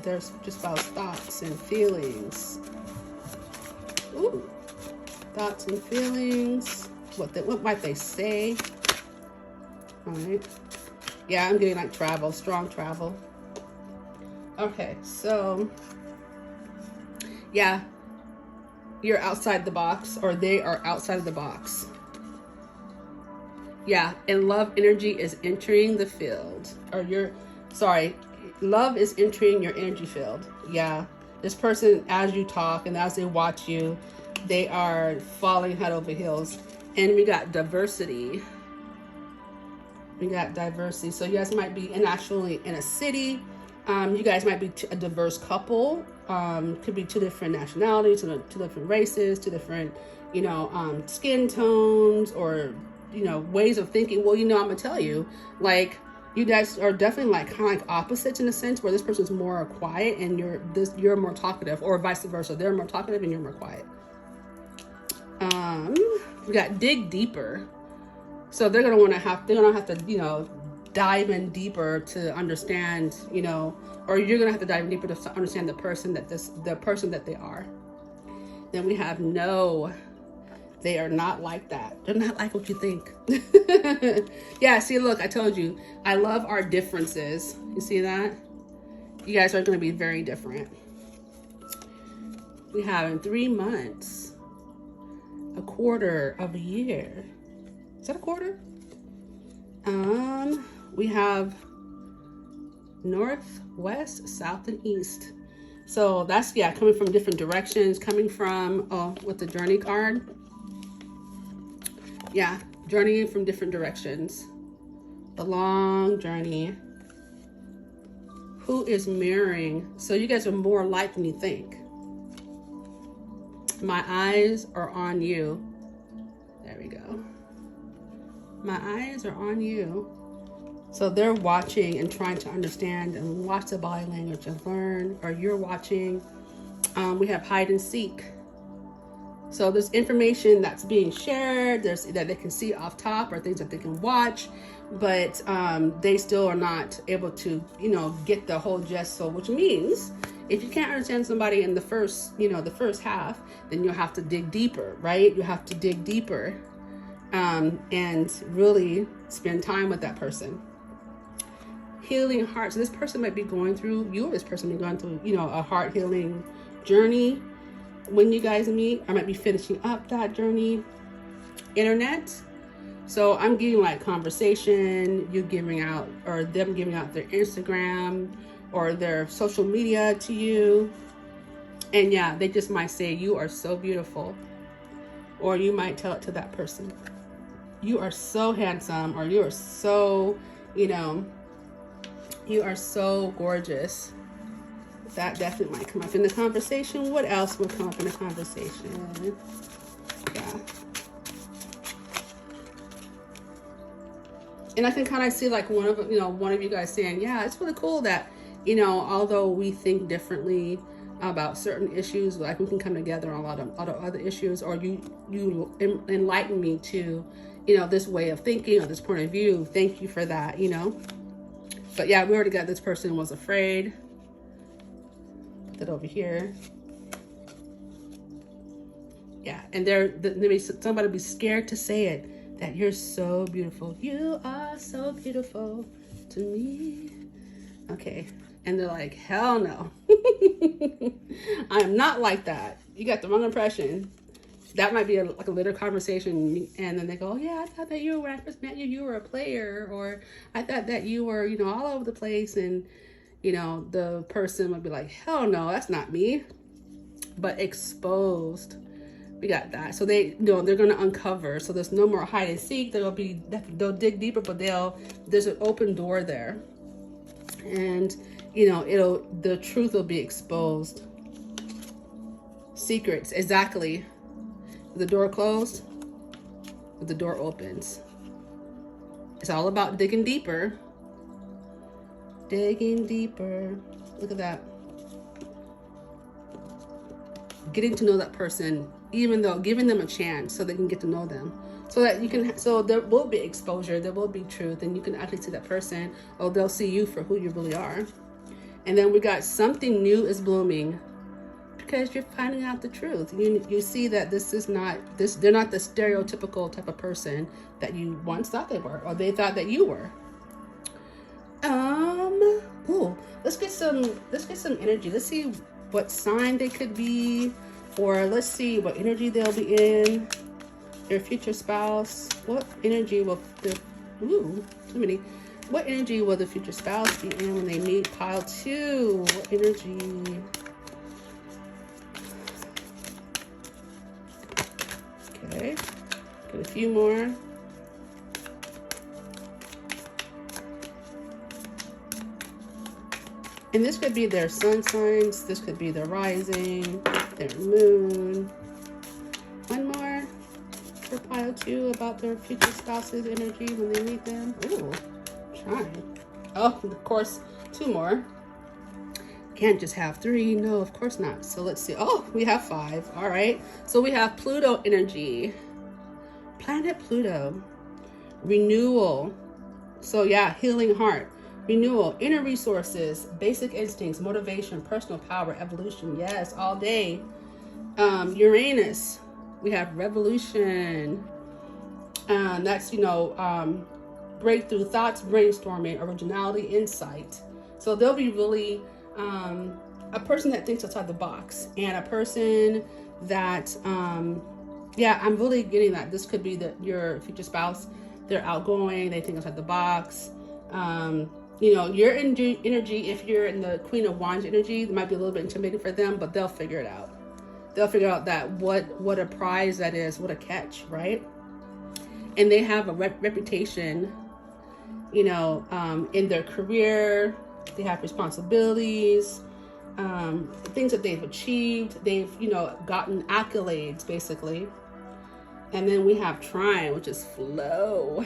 There's just about thoughts and feelings. Ooh, thoughts and feelings. What might they say? All right. Yeah, I'm getting like travel, strong travel. Okay, so yeah, you're outside the box, or they are outside of the box. Yeah, and love energy is entering the field, or love is entering your energy field. Yeah, this person, as you talk and as they watch you, they are falling head over heels And we got diversity. We got diversity. So you guys might be actually in a city. You guys might be a diverse couple. Could be two different nationalities, two different races, two different, skin tones, or, ways of thinking. Well, I'm gonna tell you, like, you guys are definitely like kind of like opposites in a sense, where this person's more quiet and you're more talkative, or vice versa. They're more talkative and you're more quiet. We got dig deeper. So they're gonna have to, dive in deeper to understand, or you're gonna have to dive in deeper to understand the person that they are. Then we have no. They are not like that. They're not like what you think. Yeah, see, look, I told you, I love our differences. You see that? You guys are gonna be very different. We have in 3 months, a quarter of a year. Is that a quarter? We have north, west, south, and east. So that's, coming from different directions, coming from, with the journey card. Yeah, journeying from different directions. The long journey. Who is mirroring? So you guys are more alike than you think. My eyes are on you. There we go. My eyes are on you. So they're watching and trying to understand and watch the body language and learn, or you're watching. We have hide and seek. So there's information that's being shared, that they can see off top, or things that they can watch, but they still are not able to, get the whole gist. So which means if you can't understand somebody in the first half, then you'll have to dig deeper, right? You have to dig deeper and really spend time with that person. Healing hearts. So this person might be going through, this person may be going through, a heart healing journey. When you guys meet, I might be finishing up that journey. Internet. So I'm giving like conversation, you giving out, or them giving out their Instagram or their social media to you. And yeah, they just might say, you are so beautiful. Or you might tell it to that person. You are so handsome, or you are so, you are so gorgeous. That definitely might come up in the conversation. What else will come up in the conversation? Yeah. And I can kind of see like one of you guys saying, yeah, it's really cool that, although we think differently about certain issues, like we can come together on a lot of other issues, or you enlighten me to, this way of thinking or this point of view. Thank you for that, But yeah, we already got this person was afraid. Put that over here. Yeah, and somebody be scared to say it, that you're so beautiful. You are so beautiful to me. Okay, and they're like, hell no. I am not like that. You got the wrong impression. That might be like a later conversation, and then they go, yeah, I thought that when I first met you, you were a player, or I thought that you were, all over the place, and the person would be like, hell no, that's not me. But exposed, we got that. So they're going to uncover. So there's no more hide and seek. They'll dig deeper, but there's an open door there, and the truth will be exposed. Secrets, exactly. The door closed, the door opens. It's all about digging deeper. Digging deeper. Look at that. Getting to know that person, even though giving them a chance so they can get to know them. So there will be exposure, there will be truth, and you can actually see that person, or they'll see you for who you really are. And then we got something new is blooming, because you're finding out the truth. You see that they're not the stereotypical type of person that you once thought they were, or they thought that you were. Let's get some energy. Let's see what sign they could be, or let's see what energy they'll be in. Their future spouse. What energy will What energy will the future spouse be in when they meet? Pile 2. What energy? Okay. a few more. And this could be their sun signs. This could be their rising, their moon. One more for pile 2 about their future spouse's energy when they meet them. Ooh, trying. Oh, of course, 2 more. Can't just have 3. No, of course not. So let's see. Oh, we have 5. All right. So we have Pluto energy. Planet Pluto. Renewal. So yeah, healing heart. Renewal, inner resources, basic instincts, motivation, personal power, evolution. Yes, all day. Uranus, we have revolution. That's, breakthrough, thoughts, brainstorming, originality, insight. So they'll be really a person that thinks outside the box, and a person that, yeah, I'm really getting that. This could be your future spouse. They're outgoing, they think outside the box. Your energy, if you're in the Queen of Wands energy, it might be a little bit intimidating for them, but they'll figure it out. They'll figure out that what a prize that is, what a catch, right? And they have a reputation, in their career. They have responsibilities, things that they've achieved. They've, gotten accolades, basically. And then we have Trine, which is flow.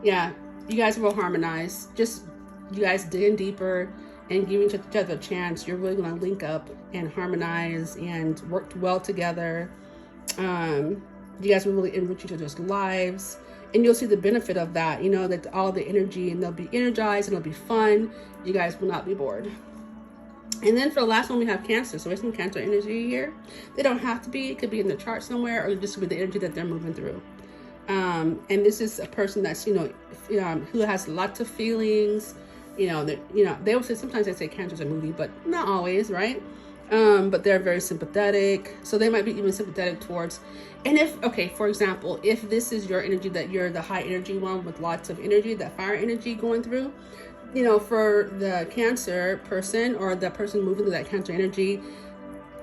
Yeah. You guys will harmonize. Just you guys digging deeper and giving each other a chance. You're really going to link up and harmonize and work well together. You guys will really enrich each other's lives, and you'll see the benefit of that. That all the energy, and they'll be energized, and it'll be fun. You guys will not be bored. And then for the last one, we have Cancer. So there's some Cancer energy here. They don't have to be. It could be in the chart somewhere, or just with the energy that they're moving through. And this is a person that's, who has lots of feelings. They will say, sometimes they say Cancer's a movie, but not always, right? But they're very sympathetic. So they might be even sympathetic towards, and for example, if this is your energy, that you're the high energy one with lots of energy, that fire energy going through, for the Cancer person, or the person moving through that Cancer energy,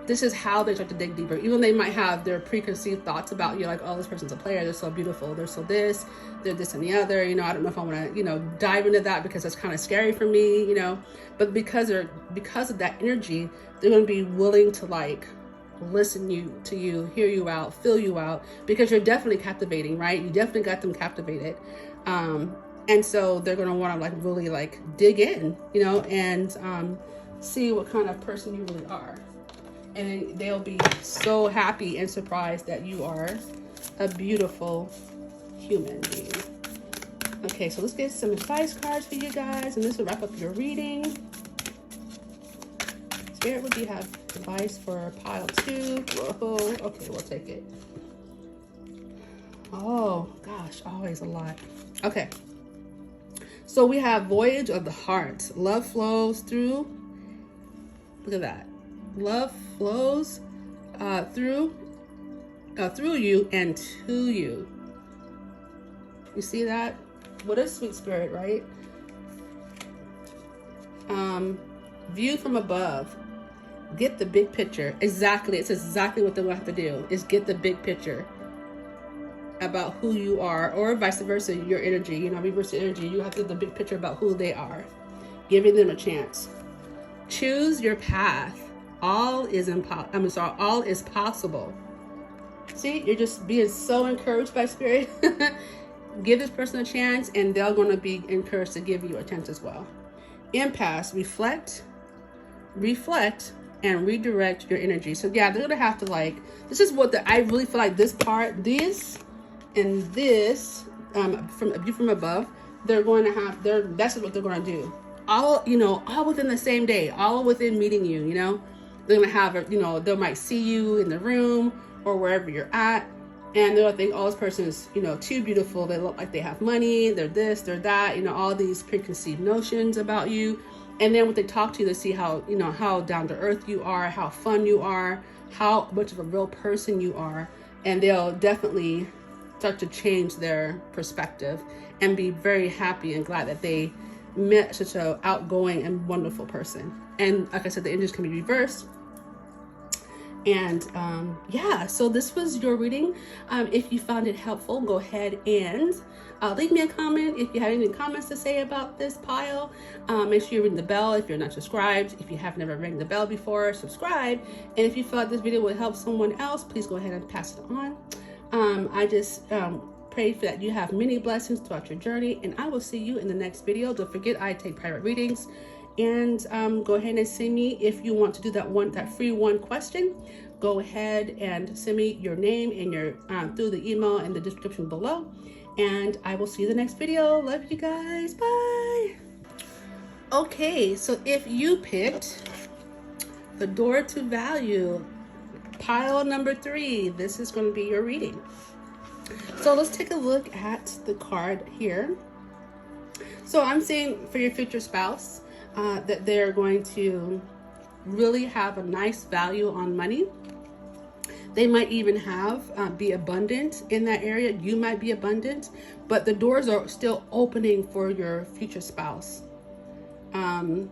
this is how they start to dig deeper. Even they might have their preconceived thoughts about you, like, oh, this person's a player, they're so beautiful, they're so this, they're this and the other. I don't know if I want to, dive into that, because that's kind of scary for me, But because of that energy, they're going to be willing to listen to you, hear you out, fill you out, because you're definitely captivating, right? You definitely got them captivated. And so they're going to want to really dig in, and see what kind of person you really are. And they'll be so happy and surprised that you are a beautiful human being. Okay, so let's get some advice cards for you guys, and this will wrap up your reading. Spirit, what do you have advice for pile 2? Whoa, okay, we'll take it. Oh, gosh, always a lot. Okay, so we have Voyage of the Heart. Love flows through. Look at that. Love flows through you and to you. You see that? What a sweet spirit, right? View from above. Get the big picture. Exactly. It's exactly what they'll have to do, is get the big picture about who you are, or vice versa, your energy, reverse energy. You have to get the big picture about who they are, giving them a chance. Choose your path. All is possible. See, you're just being so encouraged by Spirit. Give this person a chance, and they're going to be encouraged to give you a chance as well. Impasse, reflect, and redirect your energy. So yeah, they're going to have to this is what I really feel like this part, this and this, from a view from above, they're going to have, that's what they're going to do. All within the same day, all within meeting you, They're going to have, they might see you in the room or wherever you're at, and they'll think, oh, this person is, too beautiful. They look like they have money. They're this, they're that, all these preconceived notions about you. And then when they talk to you, they see how, how down to earth you are, how fun you are, how much of a real person you are. And they'll definitely start to change their perspective and be very happy and glad that they met such an outgoing and wonderful person. And like I said, the energies can be reversed. And yeah, so this was your reading. If you found it helpful, go ahead and leave me a comment if you have any comments to say about this pile. Make sure you ring the bell if you're not subscribed. If you have never rang the bell before, subscribe. And if you felt this video would help someone else, please go ahead and pass it on. I just pray for that you have many blessings throughout your journey, and I will see you in the next video. Don't forget, I take private readings. And go ahead and send me, if you want to do that free one question, go ahead and send me your name and your through the email in the description below. And I will see you in the next video. Love you guys. Bye. Okay, so if you picked the door to value, pile number 3, this is going to be your reading. So let's take a look at the card here. So I'm saying for your future spouse, that they're going to really have a nice value on money. They might even be abundant in that area. You might be abundant, but the doors are still opening for your future spouse. In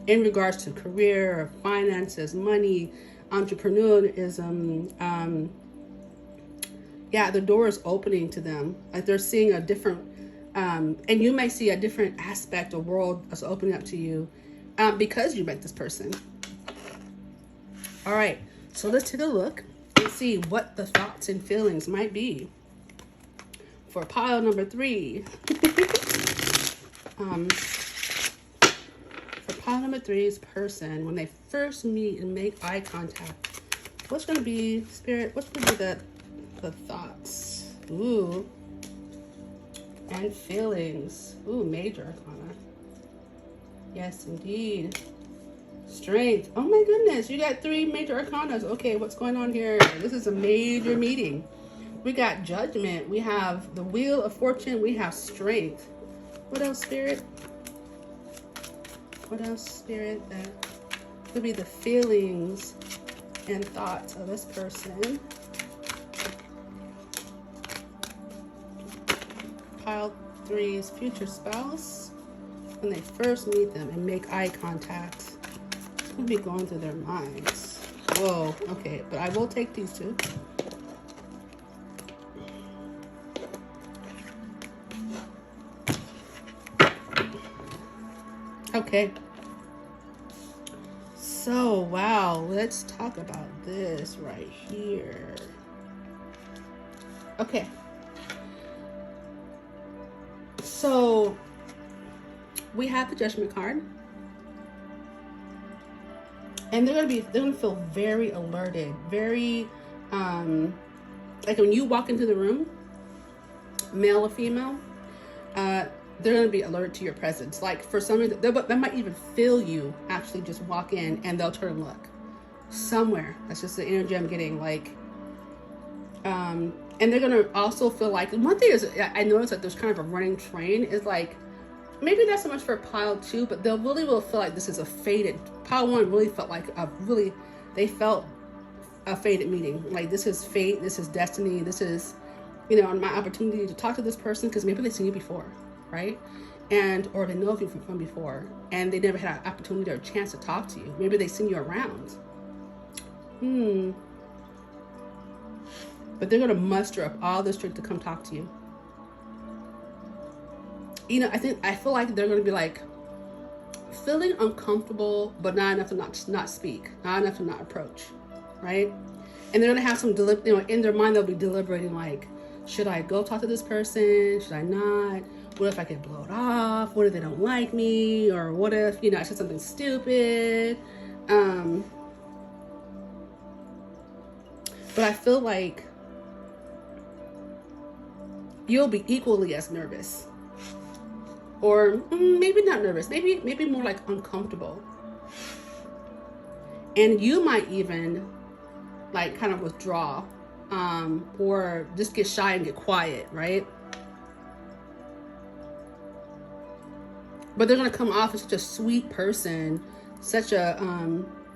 regards to career, finances, money, entrepreneurism, yeah, the door is opening to them. Like they're seeing a different and you may see a different aspect of world that's opening up to you because you met this person. All right, so let's take a look and see what the thoughts and feelings might be for pile number 3. For pile number 3's person, when they first meet and make eye contact, what's going to be, Spirit, what's going to be the thoughts? Ooh. And feelings. Ooh, major arcana. Yes, indeed. Strength. Oh my goodness, you got 3 major arcanas. Okay, what's going on here? This is a major meeting. We got judgment. We have the wheel of fortune. We have strength. What else, Spirit? What else, Spirit? That could be the feelings and thoughts of this person. Pile 3's future spouse, when they first meet them and make eye contact, it's going to be going through their minds. Whoa, okay, but I will take these 2. Okay. So, wow, let's talk about this right here. Okay. So we have the judgment card, and they're gonna feel very alerted, very like when you walk into the room, male or female, they're gonna be alert to your presence. Like for some reason, they might even feel you actually just walk in, and they'll turn and look somewhere. That's just the energy I'm getting. Like and they're gonna also feel like, one thing is, I noticed that there's kind of a running train, is like, maybe not so much for pile 2, but they'll really will feel like this is a faded, pile 1 really felt like they felt a faded meeting. Like this is fate, this is destiny, this is, you know, my opportunity to talk to this person, because maybe they've seen you before, right? Or they know you from before, and they never had an opportunity or a chance to talk to you. Maybe they've seen you around. But they're going to muster up all the strength to come talk to you. You know, I feel like they're going to be like feeling uncomfortable, but not enough to not speak, not enough to not approach, right? And they're going to have some, in their mind, they'll be deliberating like, should I go talk to this person? Should I not? What if I get blown off? What if they don't like me? Or what if, I said something stupid? But I feel like you'll be equally as nervous, or maybe not nervous, maybe more like uncomfortable, and you might even like kind of withdraw, or just get shy and get quiet, right? But they're going to come off as such a sweet person, such a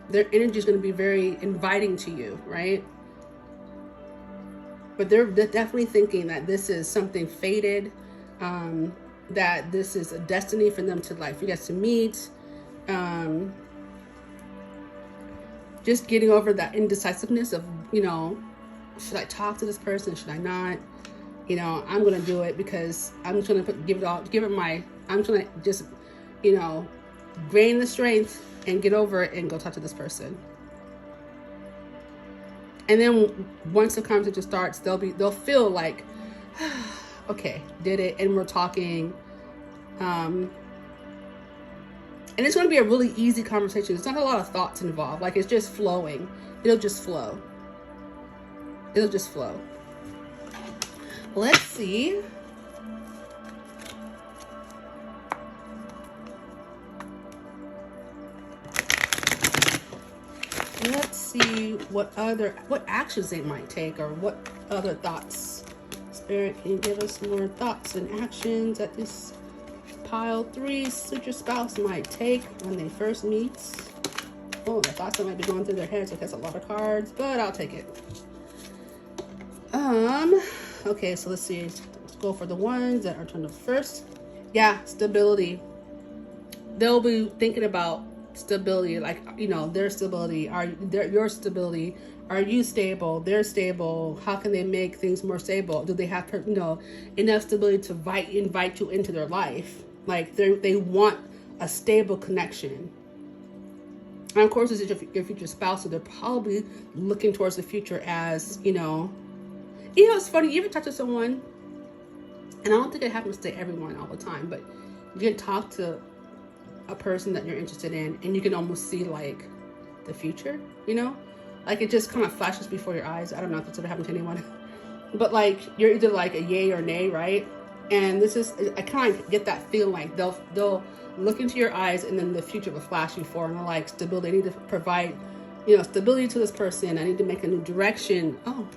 their energy is going to be very inviting to you, right? But they're definitely thinking that this is something fated, that this is a destiny for them to, like, for you guys to meet. just getting over that indecisiveness of, you know, should I talk to this person? Should I not? You know, I'm going to do it because I'm just going to I'm going to just, you know, gain the strength and get over it and go talk to this person. And then once the conversation starts, they'll feel like, okay, did it. And we're talking, and it's going to be a really easy conversation. It's not a lot of thoughts involved. Like, it's just flowing. It'll just flow. It'll just flow. Let's see. Let's see what actions they might take, or what other thoughts. Spirit, can you give us more thoughts and actions that this pile 3 future spouse might take when they first meet? Oh, the thoughts that might be going through their heads. So that's a lot of cards, but I'll take it. Okay, so let's see. Let's go for the ones that are turned up first. Yeah, stability. They'll be thinking about stability, like, you know, their stability, your stability. Are you stable? They're stable. How can they make things more stable? Do they have, you know, enough stability to invite you into their life? Like, they want a stable connection. And of course, this is your future spouse, so they're probably looking towards the future as, you know, it's funny. You ever talk to someone, and I don't think it happens to everyone all the time, but you can talk to a person that you're interested in, and you can almost see like the future, you know, like it just kind of flashes before your eyes. I don't know if that's ever happened to anyone, but like you're either like a yay or nay, right? And this is, I kind of get that feeling like they'll look into your eyes, and then the future will flash before, and they're like, stability. I need to provide, you know, stability to this person. I need to make a new direction. Oh,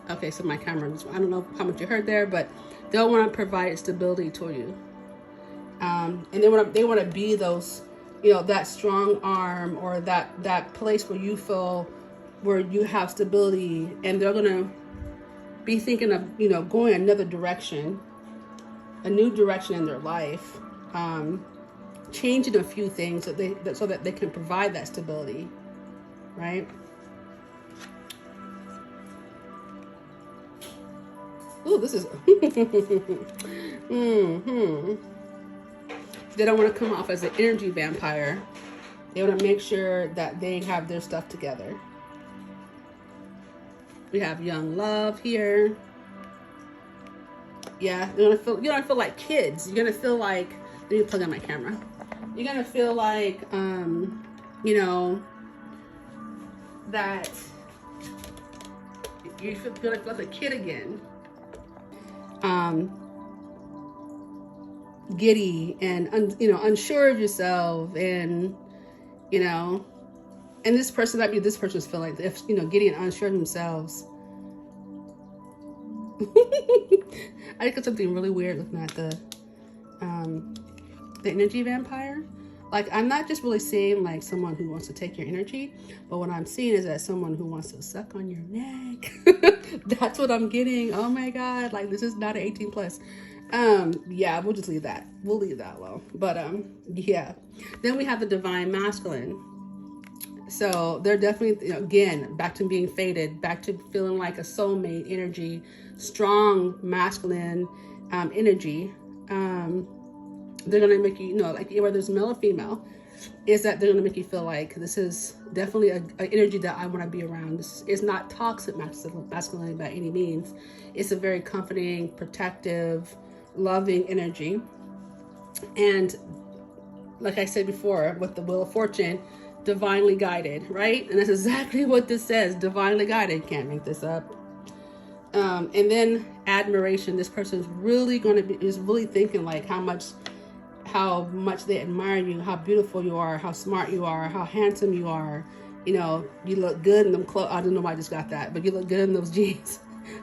okay. So my camera, I don't know how much you heard there, but they'll want to provide stability to you. And they want to be those, you know, that strong arm, or that place where you feel, where you have stability, and they're going to be thinking of, you know, going another direction, a new direction in their life, changing a few things so that they can provide that stability, right? Ooh, this is They don't want to come off as an energy vampire. They want to make sure that they have their stuff together. We have young love here. Yeah, you're gonna feel like kids. You're gonna feel like, let me plug in my camera. You're gonna feel like, you know, that you're gonna feel like a kid again. Giddy and you know, unsure of yourself, and you know, and this person's feeling, if you know, giddy and unsure of themselves. I think it's something really weird looking at the energy vampire. Like, I'm not just really seeing like someone who wants to take your energy, but what I'm seeing is that someone who wants to suck on your neck. That's what I'm getting. Oh my God, like, this is not an 18 plus. Yeah, we'll just leave that. We'll leave that alone. But yeah. Then we have the divine masculine. So they're definitely, you know, again, back to being fated, back to feeling like a soulmate energy, strong masculine energy. They're gonna make you, you know, like whether it's male or female, is that they're gonna make you feel like this is definitely an energy that I want to be around. This is not toxic masculinity by any means. It's a very comforting, protective, loving energy. And like I said before, with the Wheel of Fortune, divinely guided, right? And that's exactly what this says, divinely guided. Can't make this up. And then admiration. This person's really is really thinking like how much they admire you, how beautiful you are, how smart you are, how handsome you are. You know, you look good in them clothes. I don't know why I just got that, but you look good in those jeans,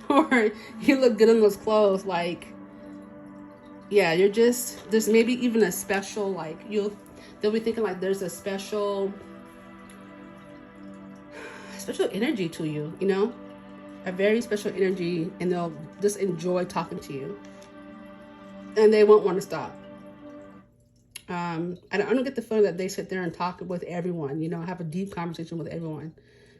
or you look good in those clothes. Like, yeah, there's maybe even a special, like, they'll be thinking like there's a special energy to you, you know, a very special energy, and they'll just enjoy talking to you, and they won't want to stop. I don't get the feeling that they sit there and talk with everyone, you know, have a deep conversation with everyone.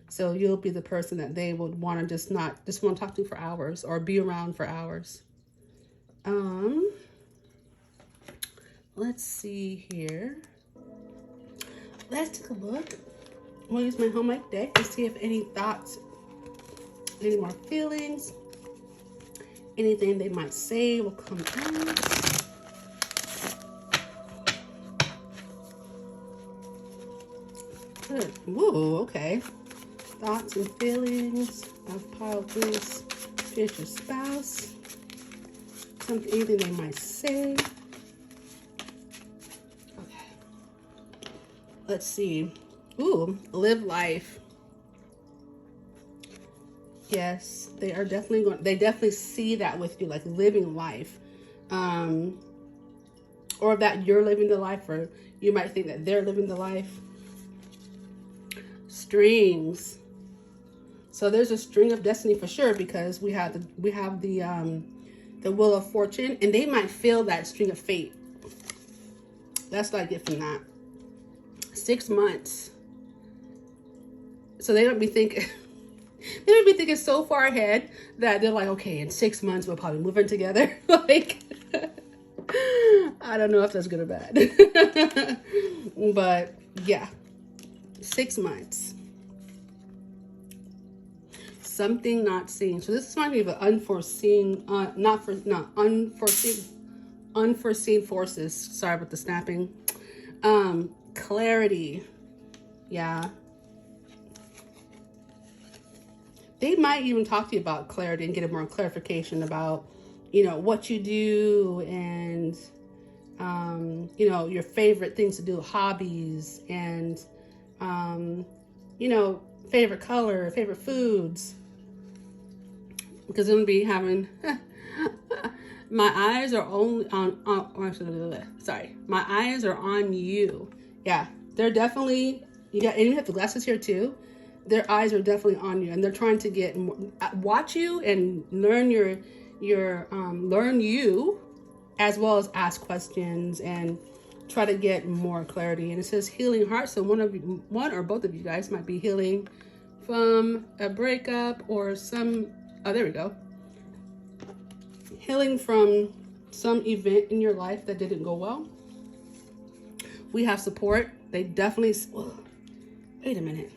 So you'll be the person that they would want to just want to talk to for hours or be around for hours. Let's see here. Let's take a look. I'll use my home mic deck to see if any thoughts, any more feelings, anything they might say will come out. Good. Whoa, okay. Thoughts and feelings. I've piled this future spouse. Something, anything they might say. Okay. Let's see. Ooh, live life. Yes, they are definitely going. They definitely see that with you, like living life, or that you're living the life, or you might think that they're living the life. Strings. So there's a string of destiny for sure, because we have the wheel of fortune, and they might feel that string of fate. That's what I get from that. 6 months. So they don't be thinking. They would be thinking so far ahead that they're like, okay, in 6 months we'll probably move in together. Like, I don't know if that's good or bad. But yeah, 6 months. Something not seen. So this reminds me of an unforeseen, unforeseen forces. Sorry about the snapping. Clarity. Yeah. They might even talk to you about clarity and get a more clarification about, you know, what you do and, you know, your favorite things to do, hobbies, and, you know, favorite color, favorite foods. Because I'm going to be having, my eyes are only my eyes are on you. Yeah, they're definitely, and you have the glasses here too. Their eyes are definitely on you, and they're trying to get more, watch you and learn learn you, as well as ask questions and try to get more clarity. And it says healing heart. So one or both of you guys might be healing from a breakup or some. Oh, there we go. Healing from some event in your life that didn't go well. We have support. They definitely. Oh, wait a minute.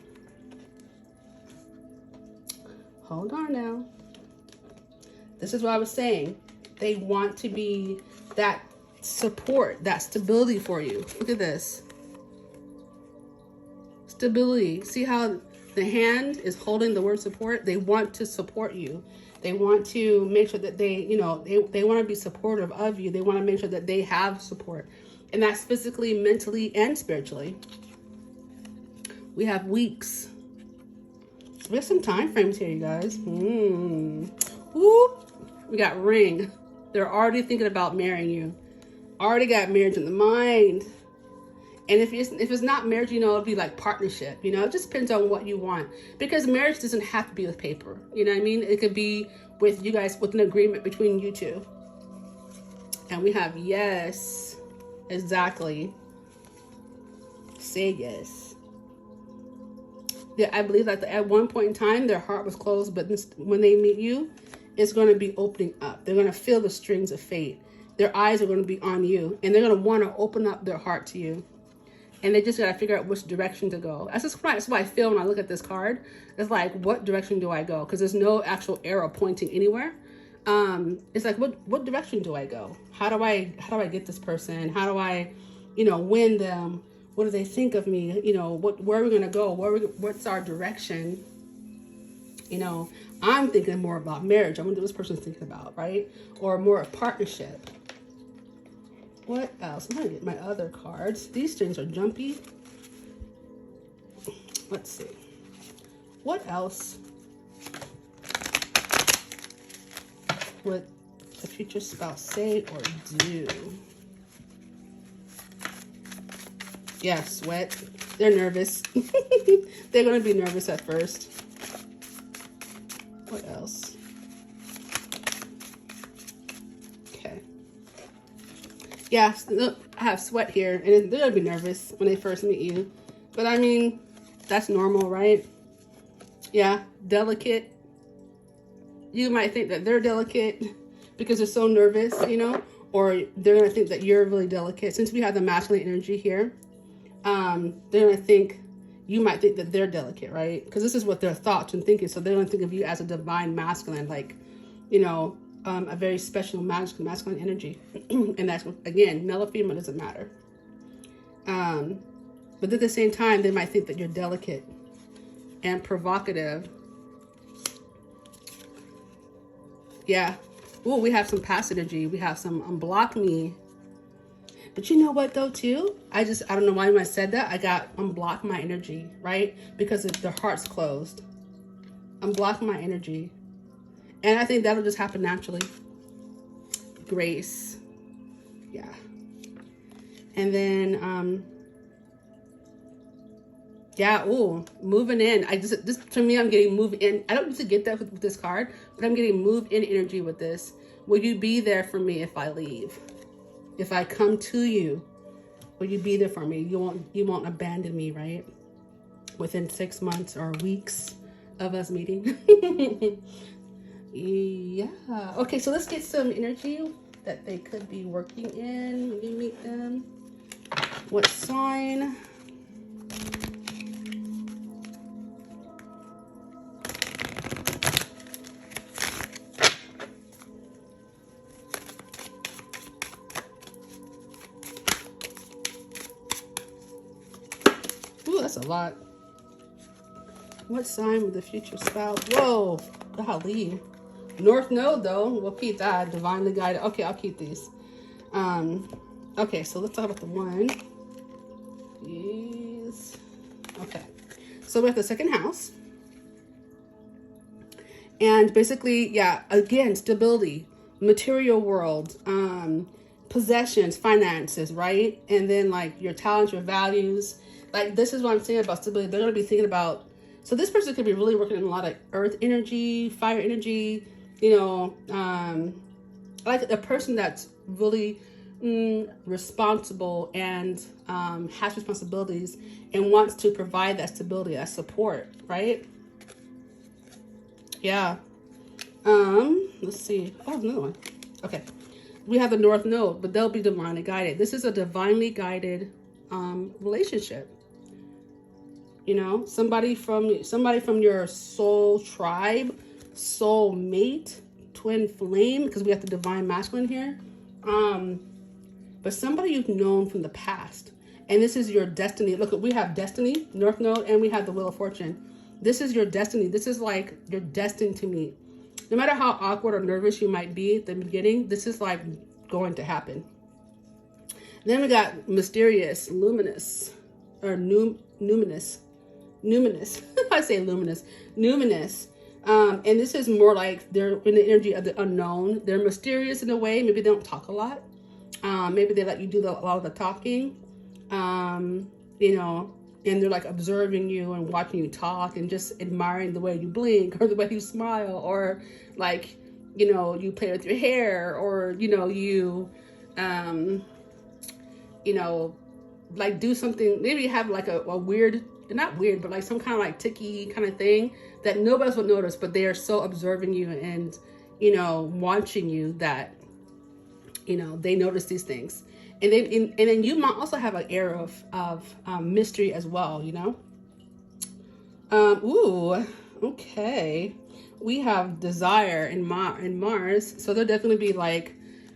Hold on now. This is what I was saying. They want to be that support, that stability for you. Look at this. Stability. See how the hand is holding the word support? They want to support you. They want to make sure that they, you know, they want to be supportive of you. They want to make sure that they have support. And that's physically, mentally, and spiritually. We have weeks. We have some time frames here, you guys. Whoop. We got ring. They're already thinking about marrying you. Already got marriage in the mind. And if it's not marriage, you know, it'll be like partnership. You know, it just depends on what you want. Because marriage doesn't have to be with paper. You know what I mean? It could be with you guys, with an agreement between you two. And we have yes. Exactly. Say yes. Yeah, I believe that at one point in time, their heart was closed, but when they meet you, it's going to be opening up. They're going to feel the strings of fate. Their eyes are going to be on you, and they're going to want to open up their heart to you. And they just got to figure out which direction to go. That's what I feel when I look at this card. It's like, what direction do I go? Because there's no actual arrow pointing anywhere. It's like, what direction do I go? How do I get this person? How do I, you know, win them? What do they think of me? You know, where are we going to go? What's our direction? You know, I'm thinking more about marriage. I wonder what this person's thinking about, right? Or more of partnership. What else? I'm going to get my other cards. These things are jumpy. Let's see. What else would the future spouse say or do? Yeah, sweat. They're nervous. They're going to be nervous at first. What else? Okay. Yeah, look, I have sweat here, and they're gonna be nervous when they first meet you. But I mean, that's normal, right? Yeah, delicate. You might think that they're delicate because they're so nervous, you know, or they're gonna think that you're really delicate. Since we have the masculine energy here, they're gonna think, you might think that they're delicate, right? Because this is what their thoughts and thinking. So they're gonna think of you as a divine masculine, like, you know, a very special masculine energy. And that's, again, male or female, doesn't matter. But at the same time, they might think that you're delicate and provocative. Yeah. Oh, we have some past energy. We have some unblock me. But you know what though too? I don't know why when I said that, I got unblock my energy, right? Because the heart's closed. Unblock my energy. And I think that'll just happen naturally. Grace. Yeah. And then, yeah, ooh, moving in. This to me, I'm getting move in. I don't usually get that with this card, but I'm getting move in energy with this. Will you be there for me if I leave? If I come to you, will you be there for me? You won't abandon me, right? Within 6 months or weeks of us meeting. Yeah. Okay, so let's get some energy that they could be working in when you meet them. What sign? Ooh, that's a lot. What sign with the future spouse? Whoa, golly. North Node, though. We'll keep that. Divinely guided. Okay, I'll keep these. Okay, so let's talk about the one. These. Okay. So we have the second house. And basically, yeah, again, stability, material world, possessions, finances, right? And then like your talents, your values. Like this is what I'm saying about stability. They're going to be thinking about, so this person could be really working in a lot of earth energy, fire energy, you know, like a person that's really responsible and has responsibilities and wants to provide that stability, that support, right? Yeah. Let's see. Oh, another one. Okay. We have the North Node, but they'll be divinely guided. This is a divinely guided relationship. You know, somebody from your soul tribe, soul mate, twin flame, because we have the divine masculine here. But somebody you've known from the past. And this is your destiny. Look, we have destiny, North Node, and we have the Wheel of Fortune. This is your destiny. This is like you're destined to meet. No matter how awkward or nervous you might be at the beginning, this is like going to happen. Then we got mysterious, luminous, or numinous. I say luminous, numinous. And this is more like they're in the energy of the unknown. They're mysterious in a way. Maybe they don't talk a lot. Maybe they let you do a lot of the talking. You know, and they're like observing you and watching you talk and just admiring the way you blink or the way you smile or like, you know, you play with your hair or, you know, you know, like do something, maybe you have like a weird, not weird, but like some kind of like ticky kind of thing that nobody else would notice, but they are so observing you and, you know, watching you that, you know, they notice these things. And then you might also have an air of mystery as well, you know? Ooh, okay. We have desire in Mars. So they'll definitely be like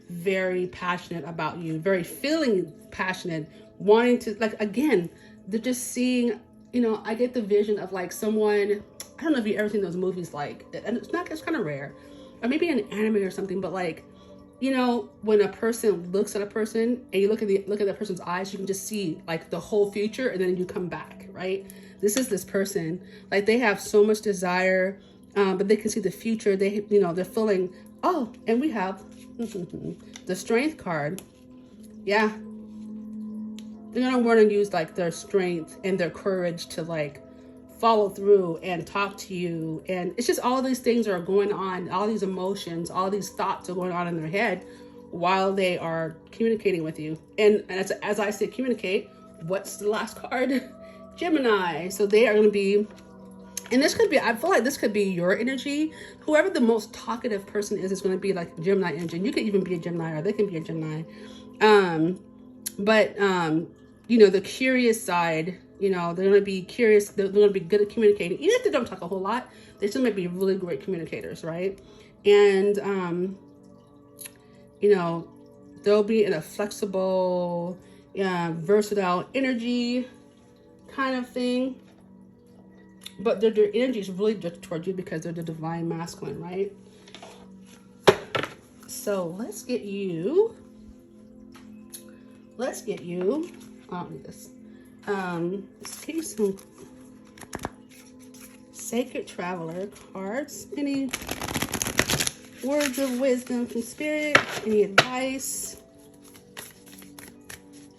very passionate about you, very feeling passionate, wanting to, like, again, they're just seeing, you know, I get the vision of like someone, I don't know if you've ever seen those movies, like, and it's kind of rare, or maybe an anime or something, but like, you know, when a person looks at a person and you look at that person's eyes, you can just see like the whole future and then you come back, right? This is this person, like they have so much desire, but they can see the future. They, you know, they're feeling, oh, and we have the strength card. Yeah. They're going to want to use like their strength and their courage to like follow through and talk to you. And it's just all these things are going on, all these emotions, all these thoughts are going on in their head while they are communicating with you. And as I say communicate, what's the last card? Gemini. So they are going to be, and this could be, I feel like this could be your energy. Whoever the most talkative person is going to be like Gemini energy. And you could even be a Gemini, or they can be a Gemini. You know, the curious side, you know, they're going to be curious. They're going to be good at communicating. Even if they don't talk a whole lot, they still might be really great communicators, right? And, you know, they'll be in a flexible, versatile energy kind of thing. But their energy is really directed towards you because they're the divine masculine, right? So let's get you, I don't need this. Let's get you some Sacred Traveler cards. Any words of wisdom from Spirit? Any advice?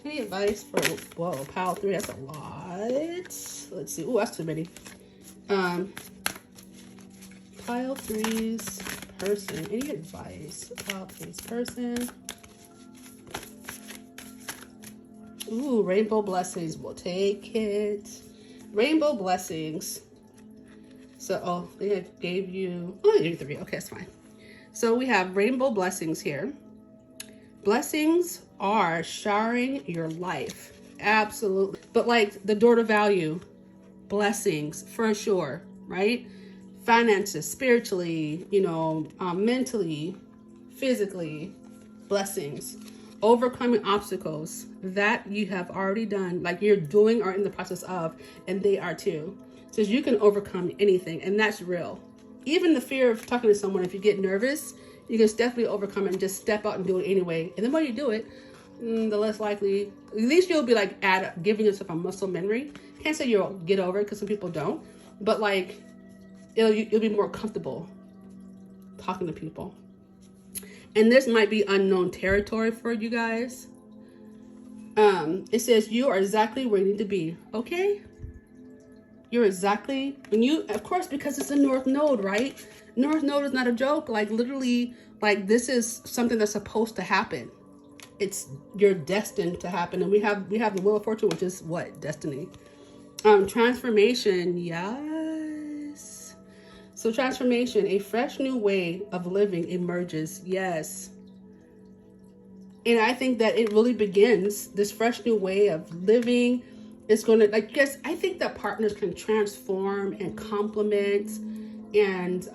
Any advice for, whoa, pile 3, that's a lot. Let's see. Oh, that's too many. Pile 3's person. Any advice? Pile 3's person. Ooh, rainbow blessings. We'll take it. Rainbow blessings. So, oh, they gave you, oh, they gave you 3. Okay, that's fine. So we have rainbow blessings here. Blessings are showering your life. Absolutely. But like the door to value, blessings for sure, right? Finances, spiritually, you know, mentally, physically, blessings. Overcoming obstacles that you have already done, like you're doing or in the process of, and they are too. So you can overcome anything, and that's real. Even the fear of talking to someone, if you get nervous, you can definitely overcome it and just step out and do it anyway. And the more you do it, the less likely, at least you'll be like giving yourself a muscle memory. Can't say you'll get over it because some people don't, but like you'll be more comfortable talking to people. And this might be unknown territory for you guys. It says you are exactly where you need to be. Okay. You're exactly, and you, of course, because it's a North Node, right? North Node is not a joke. Like literally, like this is something that's supposed to happen. You're destined to happen. And we have the Wheel of Fortune, which is what? Destiny. Transformation, yes. So transformation, a fresh new way of living emerges, yes. And I think that it really begins, this fresh new way of living is going to, like, yes, I think that partners can transform and complement and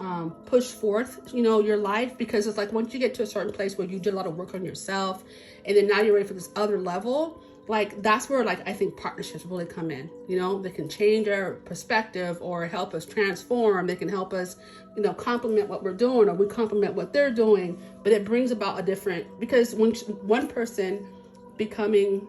push forth, you know, your life, because it's like once you get to a certain place where you did a lot of work on yourself and then now you're ready for this other level, like that's where like I think partnerships really come in. You know, they can change our perspective or help us transform. They can help us, you know, complement what we're doing, or we complement what they're doing. But it brings about a different, because when one person becoming,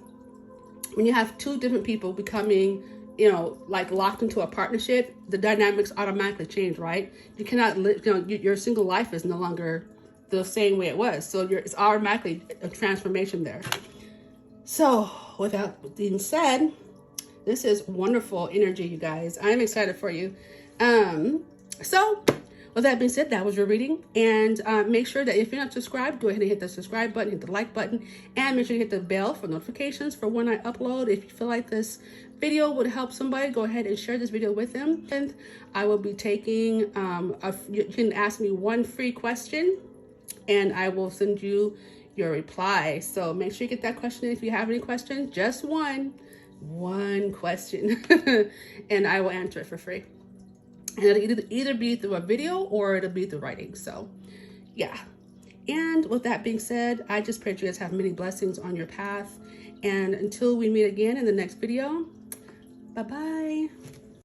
when you have two different people becoming, you know, like locked into a partnership, the dynamics automatically change, right? You cannot live, you know, your single life is no longer the same way it was. So it's automatically a transformation there. So with that being said, this is wonderful energy, you guys. I'm excited for you. So with that being said, that was your reading. And make sure that if you're not subscribed, go ahead and hit the subscribe button, hit the like button, and make sure you hit the bell for notifications for when I upload. If you feel like this video would help somebody, go ahead and share this video with them. And I will be taking, you can ask me one free question and I will send you your reply. So make sure you get that question. If you have any questions, just one question and I will answer it for free. And it'll either be through a video or it'll be through writing. So yeah. And with that being said, I just pray that you guys have many blessings on your path. And until we meet again in the next video, bye-bye.